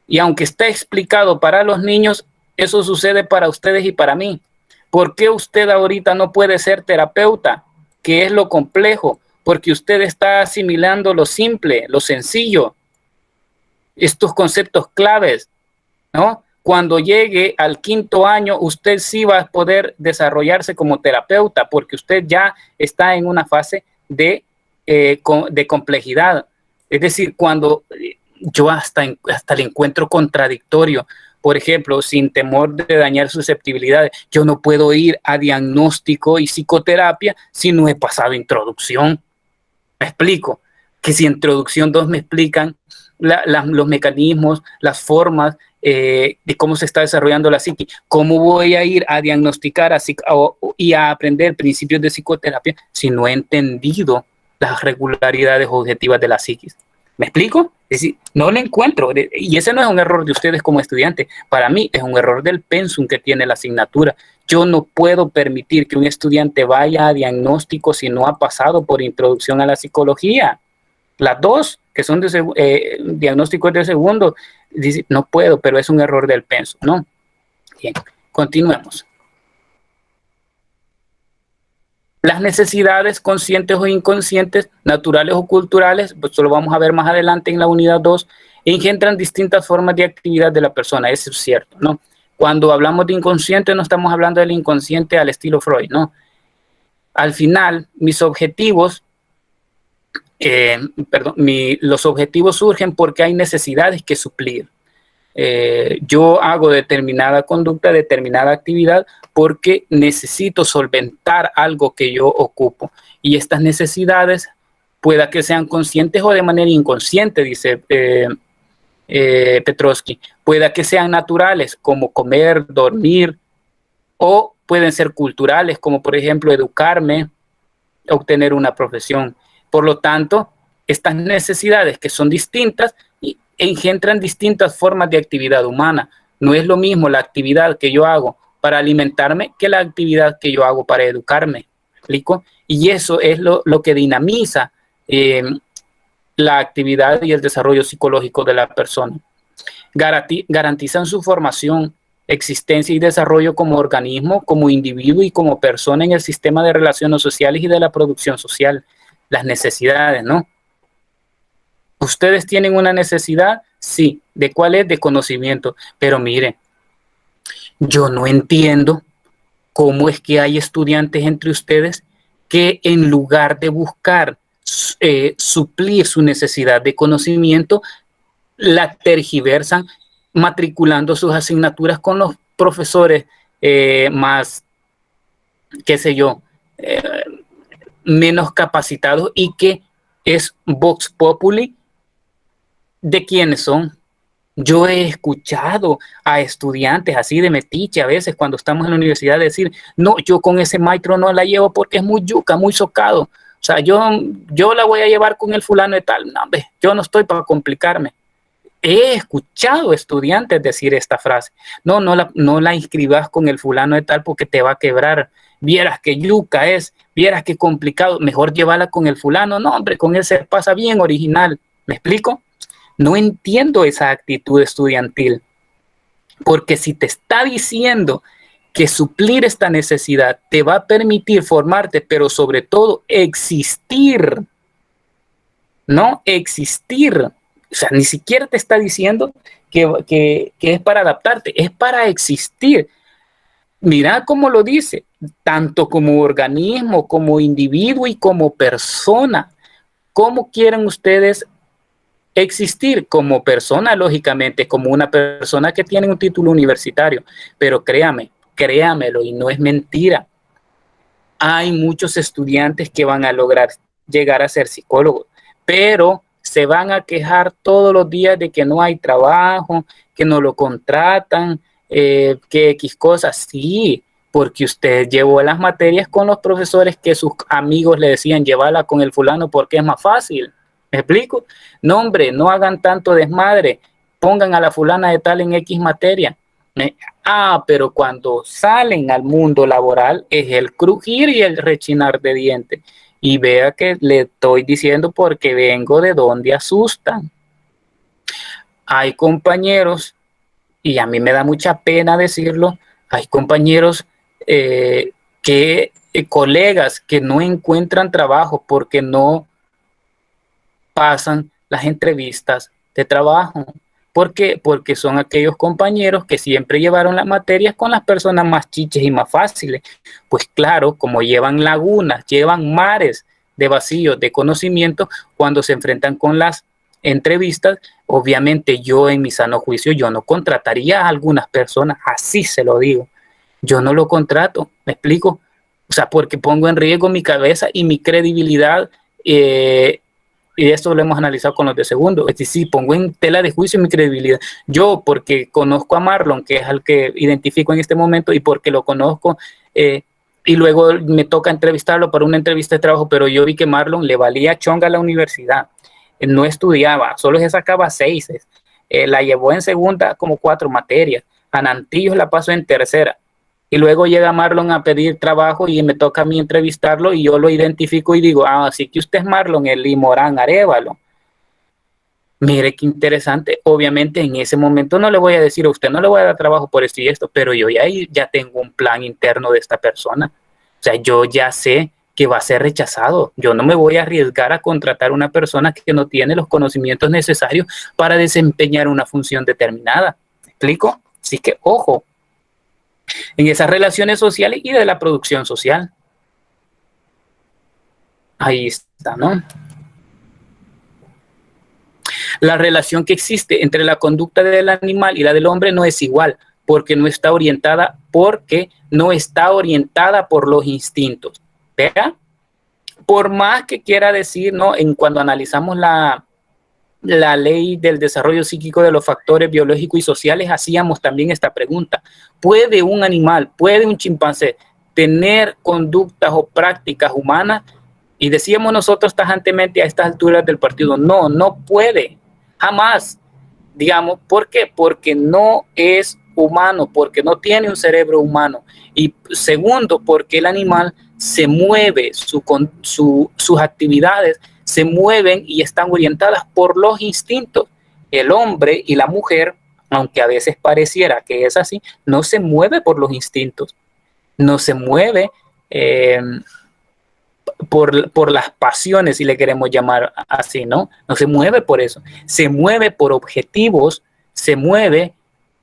Y aunque está explicado para los niños, eso sucede para ustedes y para mí. ¿Por qué usted ahorita no puede ser terapeuta? ¿Qué es lo complejo? Porque usted está asimilando lo simple, lo sencillo, estos conceptos claves, ¿no? Cuando llegue al 5º año, usted sí va a poder desarrollarse como terapeuta, porque usted ya está en una fase de complejidad. Es decir, cuando yo hasta le encuentro contradictorio, por ejemplo, sin temor de dañar susceptibilidades, yo no puedo ir a diagnóstico y psicoterapia si no he pasado introducción. Me explico, que si introducción 2 me explican los mecanismos, las formas de cómo se está desarrollando la psique, ¿cómo voy a ir a diagnosticar y a aprender principios de psicoterapia si no he entendido las regularidades objetivas de la psiquis? ¿Me explico? Es decir, no le encuentro, y ese no es un error de ustedes como estudiantes, para mí es un error del pensum que tiene la asignatura. Yo no puedo permitir que un estudiante vaya a diagnóstico si no ha pasado por introducción a la psicología. Las dos, que son de diagnósticos de segundo, dice, no puedo, pero es un error del pensum, ¿no? Bien, continuemos. Las necesidades conscientes o inconscientes, naturales o culturales, pues lo vamos a ver más adelante en la unidad 2, engendran distintas formas de actividad de la persona, eso es cierto, ¿no? Cuando hablamos de inconsciente no estamos hablando del inconsciente al estilo Freud, ¿no? Al final, mis objetivos, los objetivos surgen porque hay necesidades que suplir. Yo hago determinada conducta, determinada actividad, porque necesito solventar algo que yo ocupo. Y estas necesidades, pueda que sean conscientes o de manera inconsciente, dice Petrovsky, pueda que sean naturales, como comer, dormir, o pueden ser culturales, como por ejemplo educarme, obtener una profesión. Por lo tanto, estas necesidades que son distintas engendran distintas formas de actividad humana. No es lo mismo la actividad que yo hago para alimentarme que la actividad que yo hago para educarme. ¿Me explico? Y eso es lo que dinamiza la actividad y el desarrollo psicológico de la persona. Garantizan su formación, existencia y desarrollo como organismo, como individuo y como persona en el sistema de relaciones sociales y de la producción social. Las necesidades, ¿no? ¿Ustedes tienen una necesidad? Sí. ¿De cuál es? De conocimiento. Pero mire, yo no entiendo cómo es que hay estudiantes entre ustedes que en lugar de buscar suplir su necesidad de conocimiento, la tergiversan matriculando sus asignaturas con los profesores más, qué sé yo, menos capacitados, y que es Vox Populi. ¿De quiénes son? Yo he escuchado a estudiantes así de metiche a veces cuando estamos en la universidad decir, no, yo con ese maestro no la llevo porque es muy yuca, muy socado. O sea, yo la voy a llevar con el fulano de tal. No, hombre, yo no estoy para complicarme. He escuchado estudiantes decir esta frase. No la inscribas con el fulano de tal porque te va a quebrar. Vieras que yuca es, vieras que complicado. Mejor llévala con el fulano. No, hombre, con él se pasa bien original. ¿Me explico? No entiendo esa actitud estudiantil, porque si te está diciendo que suplir esta necesidad te va a permitir formarte, pero sobre todo existir, no existir. O sea, ni siquiera te está diciendo que es para adaptarte, es para existir. Mira cómo lo dice, tanto como organismo, como individuo y como persona. ¿Cómo quieren ustedes existir como persona? Lógicamente, como una persona que tiene un título universitario, pero créamelo, y no es mentira, hay muchos estudiantes que van a lograr llegar a ser psicólogos, pero se van a quejar todos los días de que no hay trabajo, que no lo contratan, que X cosas. Sí, porque usted llevó las materias con los profesores que sus amigos le decían llévala con el fulano porque es más fácil. ¿Me explico? No, hombre, no hagan tanto desmadre, pongan a la fulana de tal en X materia. Pero cuando salen al mundo laboral es el crujir y el rechinar de dientes. Y vea que le estoy diciendo porque vengo de donde asustan. Hay compañeros, y a mí me da mucha pena decirlo, hay compañeros colegas que no encuentran trabajo porque no pasan las entrevistas de trabajo. ¿Por qué? Porque son aquellos compañeros que siempre llevaron las materias con las personas más chiches y más fáciles. Pues claro, como llevan lagunas, llevan mares de vacíos de conocimiento, cuando se enfrentan con las entrevistas, obviamente yo en mi sano juicio, yo no contrataría a algunas personas, así se lo digo. Yo no lo contrato, ¿me explico? O sea, porque pongo en riesgo mi cabeza y mi credibilidad, y esto lo hemos analizado con los de segundo. Es decir, pongo en tela de juicio mi credibilidad. Yo, porque conozco a Marlon, que es al que identifico en este momento, y porque lo conozco, y luego me toca entrevistarlo para una entrevista de trabajo, pero yo vi que Marlon le valía chonga a la universidad. No estudiaba, solo se sacaba 6. La llevó en segunda como 4 materias. A Nantillos la pasó en tercera. Y luego llega Marlon a pedir trabajo y me toca a mí entrevistarlo y yo lo identifico y digo, así que usted es Marlon, el Limorán Arévalo. Mire qué interesante. Obviamente en ese momento no le voy a decir a usted, no le voy a dar trabajo por esto y esto, pero yo ya tengo un plan interno de esta persona. O sea, yo ya sé que va a ser rechazado. Yo no me voy a arriesgar a contratar a una persona que no tiene los conocimientos necesarios para desempeñar una función determinada. ¿Me explico? Así que, ojo, en esas relaciones sociales y de la producción social. Ahí está, ¿no? La relación que existe entre la conducta del animal y la del hombre no es igual, porque no está orientada por los instintos. ¿Vea? Por más que quiera decir, ¿no? Cuando analizamos la ley del desarrollo psíquico de los factores biológicos y sociales, hacíamos también esta pregunta. ¿Puede un animal, puede un chimpancé tener conductas o prácticas humanas? Y decíamos nosotros tajantemente a estas alturas del partido, no puede, jamás. Digamos, ¿por qué? Porque no es humano, porque no tiene un cerebro humano. Y segundo, porque el animal se mueve, sus actividades se mueven y están orientadas por los instintos. El hombre y la mujer, aunque a veces pareciera que es así, no se mueve por los instintos, no se mueve por las pasiones, si le queremos llamar así, ¿no? No se mueve por eso, se mueve por objetivos, se mueve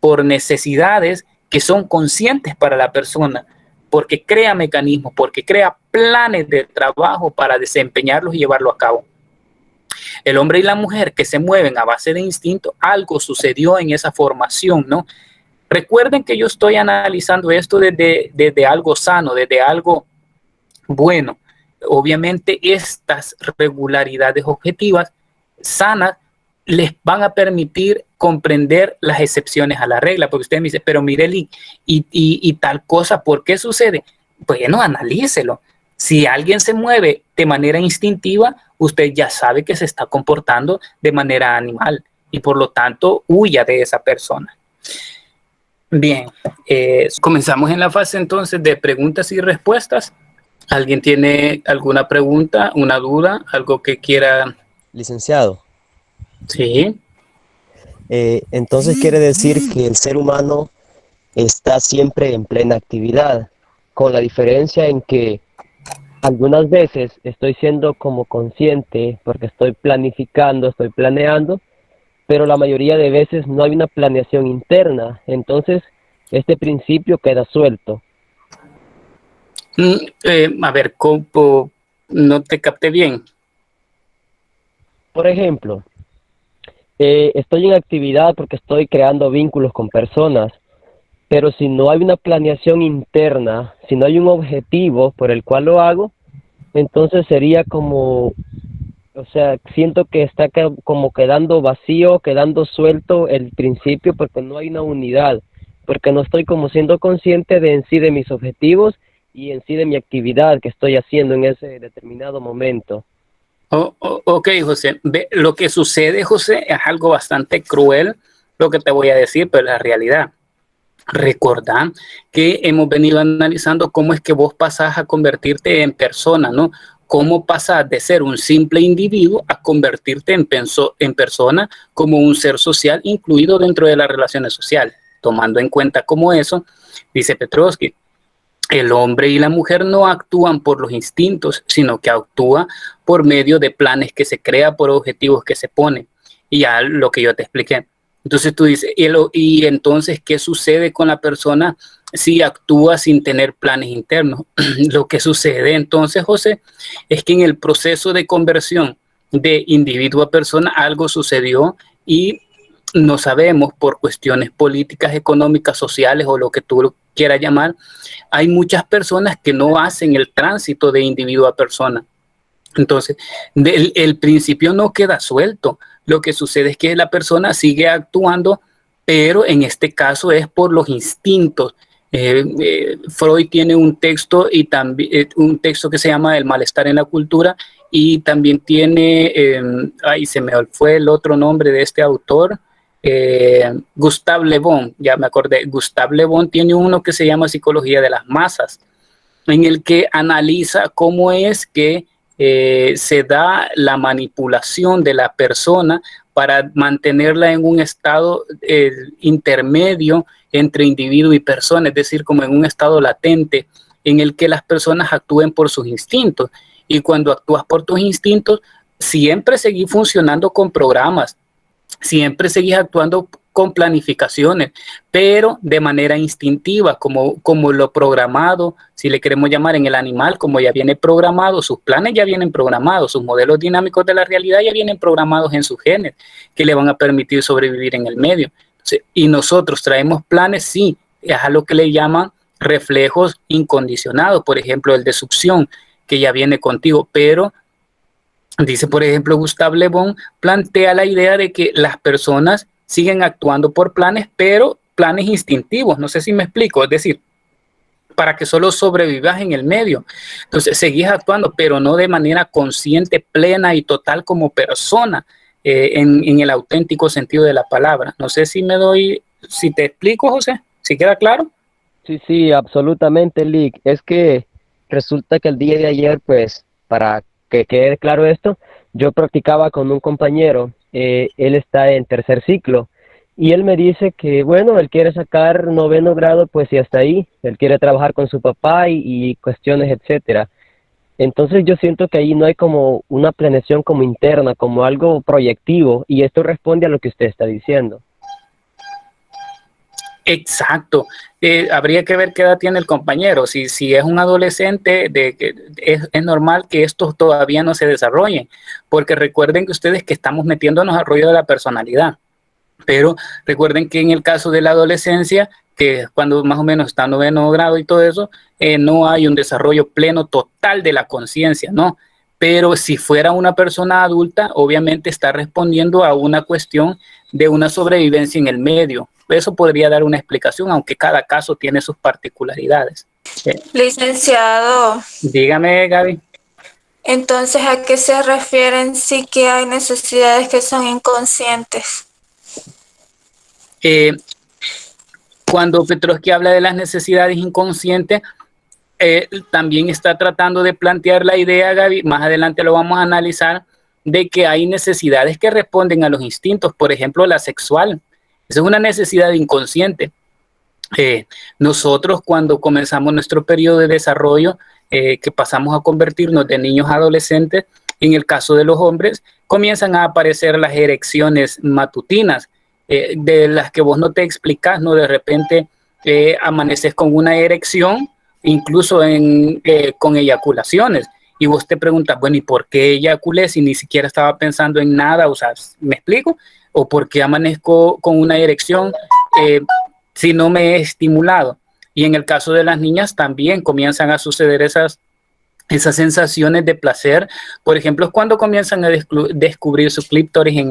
por necesidades que son conscientes para la persona, porque crea mecanismos, porque crea planes de trabajo para desempeñarlos y llevarlo a cabo. El hombre y la mujer que se mueven a base de instinto, algo sucedió en esa formación, ¿no? Recuerden que yo estoy analizando esto desde algo sano, desde algo bueno. Obviamente estas regularidades objetivas sanas les van a permitir comprender las excepciones a la regla, porque usted me dice, pero Mireli, y tal cosa, ¿por qué sucede? Bueno, analícelo. Si alguien se mueve de manera instintiva, usted ya sabe que se está comportando de manera animal y por lo tanto huya de esa persona. Bien, comenzamos en la fase entonces de preguntas y respuestas. ¿Alguien tiene alguna pregunta, una duda, algo que quiera? Licenciado. Sí. Entonces quiere decir que el ser humano está siempre en plena actividad, con la diferencia en que algunas veces estoy siendo como consciente porque estoy planificando, estoy planeando, pero la mayoría de veces no hay una planeación interna, entonces este principio queda suelto. A ver, ¿cómo? No te capté bien. Por ejemplo, estoy en actividad porque estoy creando vínculos con personas, pero si no hay una planeación interna, si no hay un objetivo por el cual lo hago, entonces sería como, o sea, siento que está como quedando vacío, quedando suelto el principio porque no hay una unidad porque no estoy como siendo consciente de en sí de mis objetivos y en sí de mi actividad que estoy haciendo en ese determinado momento. Ok, José. Lo que sucede, José, es algo bastante cruel, lo que te voy a decir, pero es la realidad. Recordá que hemos venido analizando cómo es que vos pasás a convertirte en persona, ¿no? Cómo pasás de ser un simple individuo a convertirte en persona como un ser social incluido dentro de las relaciones sociales. Tomando en cuenta como eso, dice Petrovsky, el hombre y la mujer no actúan por los instintos, sino que actúa por medio de planes que se crea, por objetivos que se ponen. Y ya lo que yo te expliqué. Entonces tú dices, y entonces, ¿qué sucede con la persona si actúa sin tener planes internos? Lo que sucede entonces, José, es que en el proceso de conversión de individuo a persona algo sucedió y no sabemos por cuestiones políticas, económicas, sociales o lo que tú quieras llamar, hay muchas personas que no hacen el tránsito de individuo a persona. Entonces, el principio no queda suelto. Lo que sucede es que la persona sigue actuando, pero en este caso es por los instintos. Freud tiene un texto y también un texto que se llama El malestar en la cultura y también tiene, ahí se me fue el otro nombre de este autor, Gustave Le Bon, ya me acordé, Gustave Le Bon tiene uno que se llama Psicología de las masas, en el que analiza cómo es que se da la manipulación de la persona para mantenerla en un estado intermedio entre individuo y persona, es decir, como en un estado latente en el que las personas actúen por sus instintos. Y cuando actúas por tus instintos, siempre seguís funcionando con programas, siempre seguís actuando con planificaciones, pero de manera instintiva, como lo programado, si le queremos llamar en el animal, como ya viene programado, sus planes ya vienen programados, sus modelos dinámicos de la realidad ya vienen programados en sus genes, que le van a permitir sobrevivir en el medio. Entonces, y nosotros traemos planes, sí, es a lo que le llaman reflejos incondicionados, por ejemplo, el de succión, que ya viene contigo, pero dice, por ejemplo, Gustave Le Bon plantea la idea de que las personas siguen actuando por planes, pero planes instintivos. No sé si me explico. Es decir, para que solo sobrevivas en el medio. Entonces, seguís actuando, pero no de manera consciente, plena y total como persona, en el auténtico sentido de la palabra. No sé si te explico, José, si queda claro. Sí, sí, absolutamente, Lick. Es que resulta que el día de ayer, pues, para que quede claro esto, yo practicaba con un compañero, él está en tercer ciclo, y él me dice que, bueno, él quiere sacar noveno grado, pues, y hasta ahí, él quiere trabajar con su papá y cuestiones, etcétera. Entonces yo siento que ahí no hay como una planeación como interna, como algo proyectivo, y esto responde a lo que usted está diciendo. Exacto. Habría que ver qué edad tiene el compañero. Si es un adolescente, es normal que estos todavía no se desarrollen, porque recuerden que ustedes que estamos metiéndonos al rollo de la personalidad, pero recuerden que en el caso de la adolescencia, que es cuando más o menos está en noveno grado y todo eso, no hay un desarrollo pleno total de la conciencia, ¿no? Pero si fuera una persona adulta, obviamente está respondiendo a una cuestión de una sobrevivencia en el medio. Eso podría dar una explicación, aunque cada caso tiene sus particularidades. Licenciado, Dígame, Gaby. entonces, ¿a qué se refieren sí que hay necesidades que son inconscientes? Cuando Petrovsky habla de las necesidades inconscientes, también está tratando de plantear la idea, Gaby, más adelante lo vamos a analizar, de que hay necesidades que responden a los instintos, por ejemplo, la sexual. Esa es una necesidad inconsciente. Nosotros cuando comenzamos nuestro periodo de desarrollo, que pasamos a convertirnos de niños a adolescentes, en el caso de los hombres, comienzan a aparecer las erecciones matutinas, de las que vos no te explicas, ¿no? De repente amaneces con una erección, incluso con eyaculaciones, y vos te preguntas, bueno, ¿y por qué eyaculé si ni siquiera estaba pensando en nada? O sea, ¿me explico? ¿O por qué amanezco con una erección si no me he estimulado? Y en el caso de las niñas también comienzan a suceder esas sensaciones de placer, por ejemplo, es cuando comienzan a descubrir su clítoris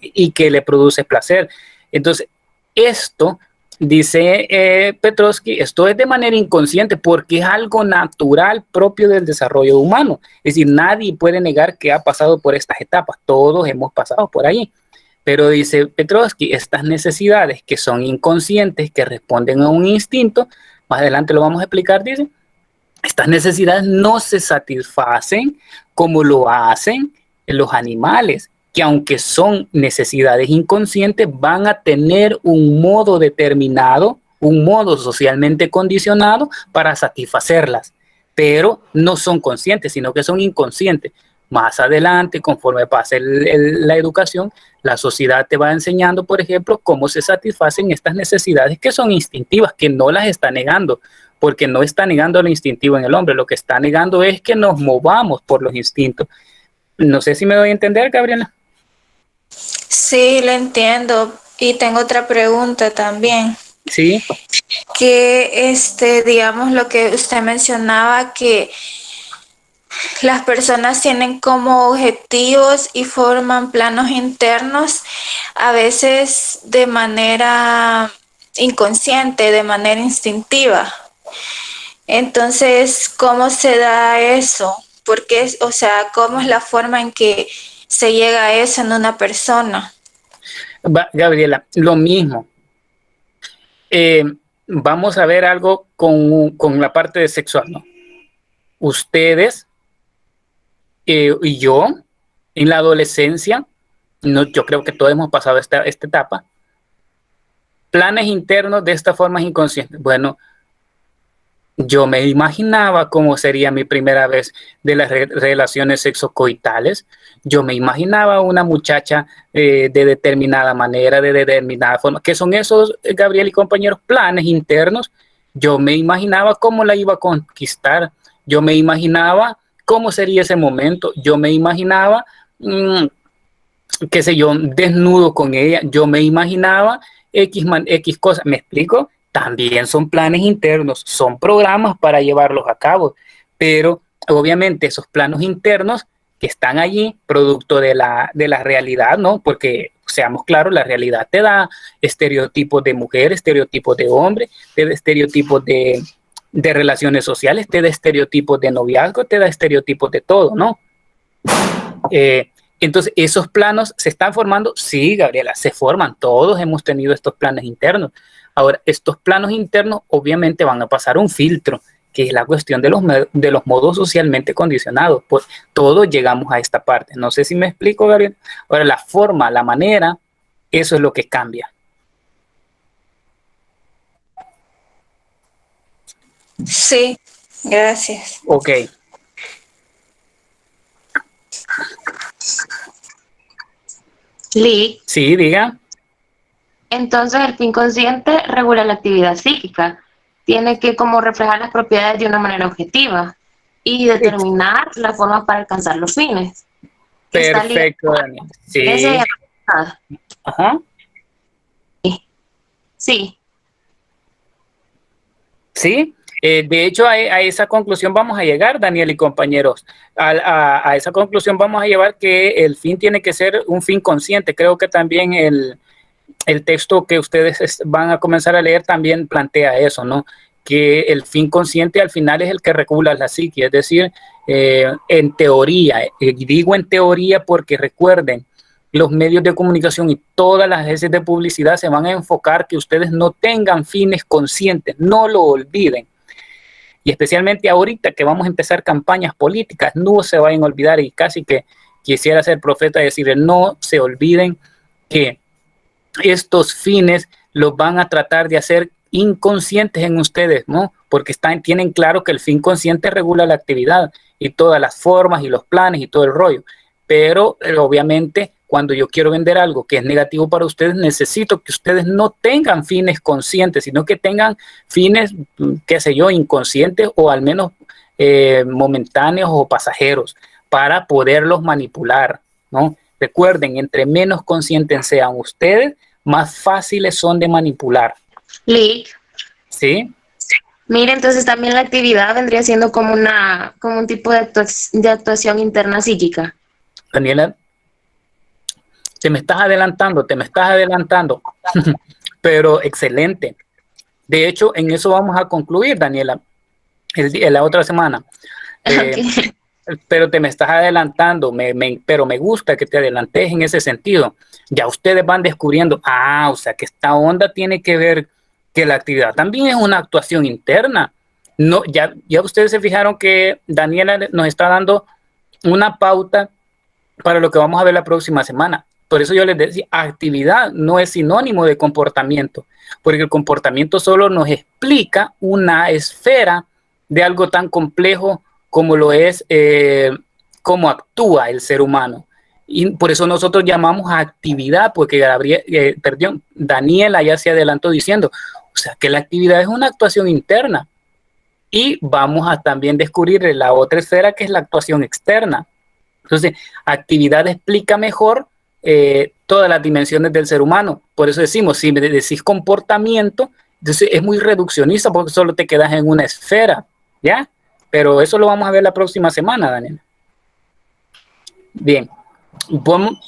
y que le produce placer. Entonces, esto Dice Petrovsky, esto es de manera inconsciente porque es algo natural propio del desarrollo humano. Es decir, nadie puede negar que ha pasado por estas etapas, todos hemos pasado por ahí. Pero dice Petrovsky, estas necesidades que son inconscientes, que responden a un instinto, más adelante lo vamos a explicar, dice, estas necesidades no se satisfacen como lo hacen los animales, que aunque son necesidades inconscientes, van a tener un modo determinado, un modo socialmente condicionado para satisfacerlas, pero no son conscientes, sino que son inconscientes. Más adelante, conforme pase la educación, la sociedad te va enseñando, por ejemplo, cómo se satisfacen estas necesidades que son instintivas, que no las está negando, porque no está negando lo instintivo en el hombre, lo que está negando es que nos movamos por los instintos. No sé si me doy a entender, Gabriela. Sí, lo entiendo. Y tengo otra pregunta también. Sí. Que digamos lo que usted mencionaba, que las personas tienen como objetivos y forman planos internos, a veces de manera inconsciente, de manera instintiva. Entonces, ¿cómo se da eso? Porque, o sea, ¿cómo es la forma en que se llega a eso en una persona? Gabriela, lo mismo. Vamos a ver algo con la parte de sexual, ¿no? Ustedes y yo, en la adolescencia, no, yo creo que todos hemos pasado esta etapa, planes internos de esta forma inconsciente. Bueno, yo me imaginaba cómo sería mi primera vez de las relaciones sexocoitales. Yo me imaginaba una muchacha de determinada manera, de determinada forma. ¿Qué son esos, Gabriel y compañeros? Planes internos. Yo me imaginaba cómo la iba a conquistar. Yo me imaginaba cómo sería ese momento. Yo me imaginaba, qué sé yo, desnudo con ella. Yo me imaginaba X cosas. ¿Me explico? También son planes internos, son programas para llevarlos a cabo, pero obviamente esos planos internos que están allí, producto de la realidad, ¿no? Porque seamos claros, la realidad te da estereotipos de mujer, estereotipos de hombre, te da estereotipos de relaciones sociales, te da estereotipos de noviazgo, te da estereotipos de todo, ¿no? Entonces, ¿esos planos se están formando? Sí, Gabriela, se forman. Todos hemos tenido estos planes internos. Ahora, estos planos internos obviamente van a pasar un filtro, que es la cuestión de los modos socialmente condicionados. Pues todos llegamos a esta parte. No sé si me explico, Gabriela. Ahora, la forma, la manera, eso es lo que cambia. Sí, gracias. Ok. Lee, Sí, diga. entonces el fin consciente regula la actividad psíquica. Tiene que como reflejar las propiedades de una manera objetiva y determinar la forma para alcanzar los fines. Perfecto, Daniel. Sí. Ajá. Sí. Sí. De hecho, a esa conclusión vamos a llegar, Daniel y compañeros. A esa conclusión vamos a llevar que el fin tiene que ser un fin consciente. Creo que también el texto que ustedes van a comenzar a leer también plantea eso, ¿no? Que el fin consciente al final es el que regula la psique, es decir, en teoría, digo en teoría porque recuerden, los medios de comunicación y todas las agencias de publicidad se van a enfocar que ustedes no tengan fines conscientes, no lo olviden. Y especialmente ahorita que vamos a empezar campañas políticas, no se vayan a olvidar, y casi que quisiera ser profeta y decirle, no se olviden que estos fines los van a tratar de hacer inconscientes en ustedes, ¿no? Porque tienen claro que el fin consciente regula la actividad y todas las formas y los planes y todo el rollo. Pero obviamente cuando yo quiero vender algo que es negativo para ustedes, necesito que ustedes no tengan fines conscientes, sino que tengan fines, qué sé yo, inconscientes o al menos momentáneos o pasajeros para poderlos manipular, ¿no? Recuerden, entre menos conscientes sean ustedes, más fáciles son de manipular. Lee. ¿Sí? Mire, entonces también la actividad vendría siendo como un tipo de actuación interna psíquica. Daniela, te me estás adelantando, pero excelente. De hecho, en eso vamos a concluir, Daniela, la otra semana. Ok. Pero te me estás adelantando, pero me gusta que te adelantes en ese sentido. Ya ustedes van descubriendo, o sea que esta onda tiene que ver que la actividad también es una actuación interna. No, ya ustedes se fijaron que Daniela nos está dando una pauta para lo que vamos a ver la próxima semana. Por eso yo les decía, actividad no es sinónimo de comportamiento, porque el comportamiento solo nos explica una esfera de algo tan complejo como lo es cómo actúa el ser humano. Y por eso nosotros llamamos a actividad, porque Daniela ya se adelantó diciendo, o sea, que la actividad es una actuación interna. Y vamos a también descubrir la otra esfera, que es la actuación externa. Entonces, actividad explica mejor todas las dimensiones del ser humano. Por eso decimos, si me decís comportamiento, entonces es muy reduccionista porque solo te quedas en una esfera, ¿ya? Pero eso lo vamos a ver la próxima semana, Daniel. Bien, vamos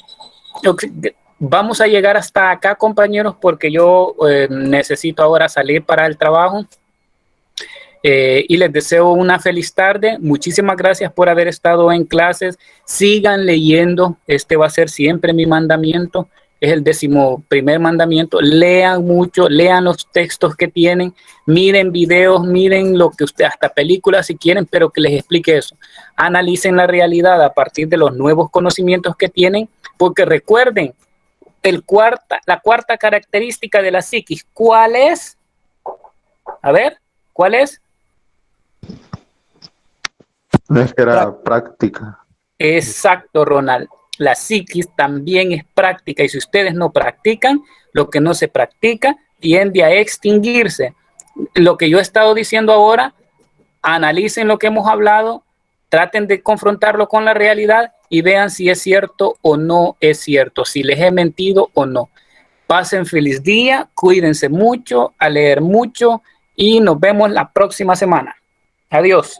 a llegar hasta acá, compañeros, porque yo necesito ahora salir para el trabajo. Y les deseo una feliz tarde. Muchísimas gracias por haber estado en clases. Sigan leyendo. Este va a ser siempre mi mandamiento. Es el 11º mandamiento. Lean mucho, lean los textos que tienen, miren videos, miren lo que ustedes, hasta películas si quieren, pero que les explique eso. Analicen la realidad a partir de los nuevos conocimientos que tienen, porque recuerden, la cuarta característica de la psiquis, ¿cuál es? A ver, ¿cuál es? No es que era práctica. Exacto, Ronald. La psiquis también es práctica, y si ustedes no practican, lo que no se practica tiende a extinguirse. Lo que yo he estado diciendo ahora, analicen lo que hemos hablado, traten de confrontarlo con la realidad y vean si es cierto o no es cierto, si les he mentido o no. Pasen feliz día, cuídense mucho, a leer mucho y nos vemos la próxima semana. Adiós.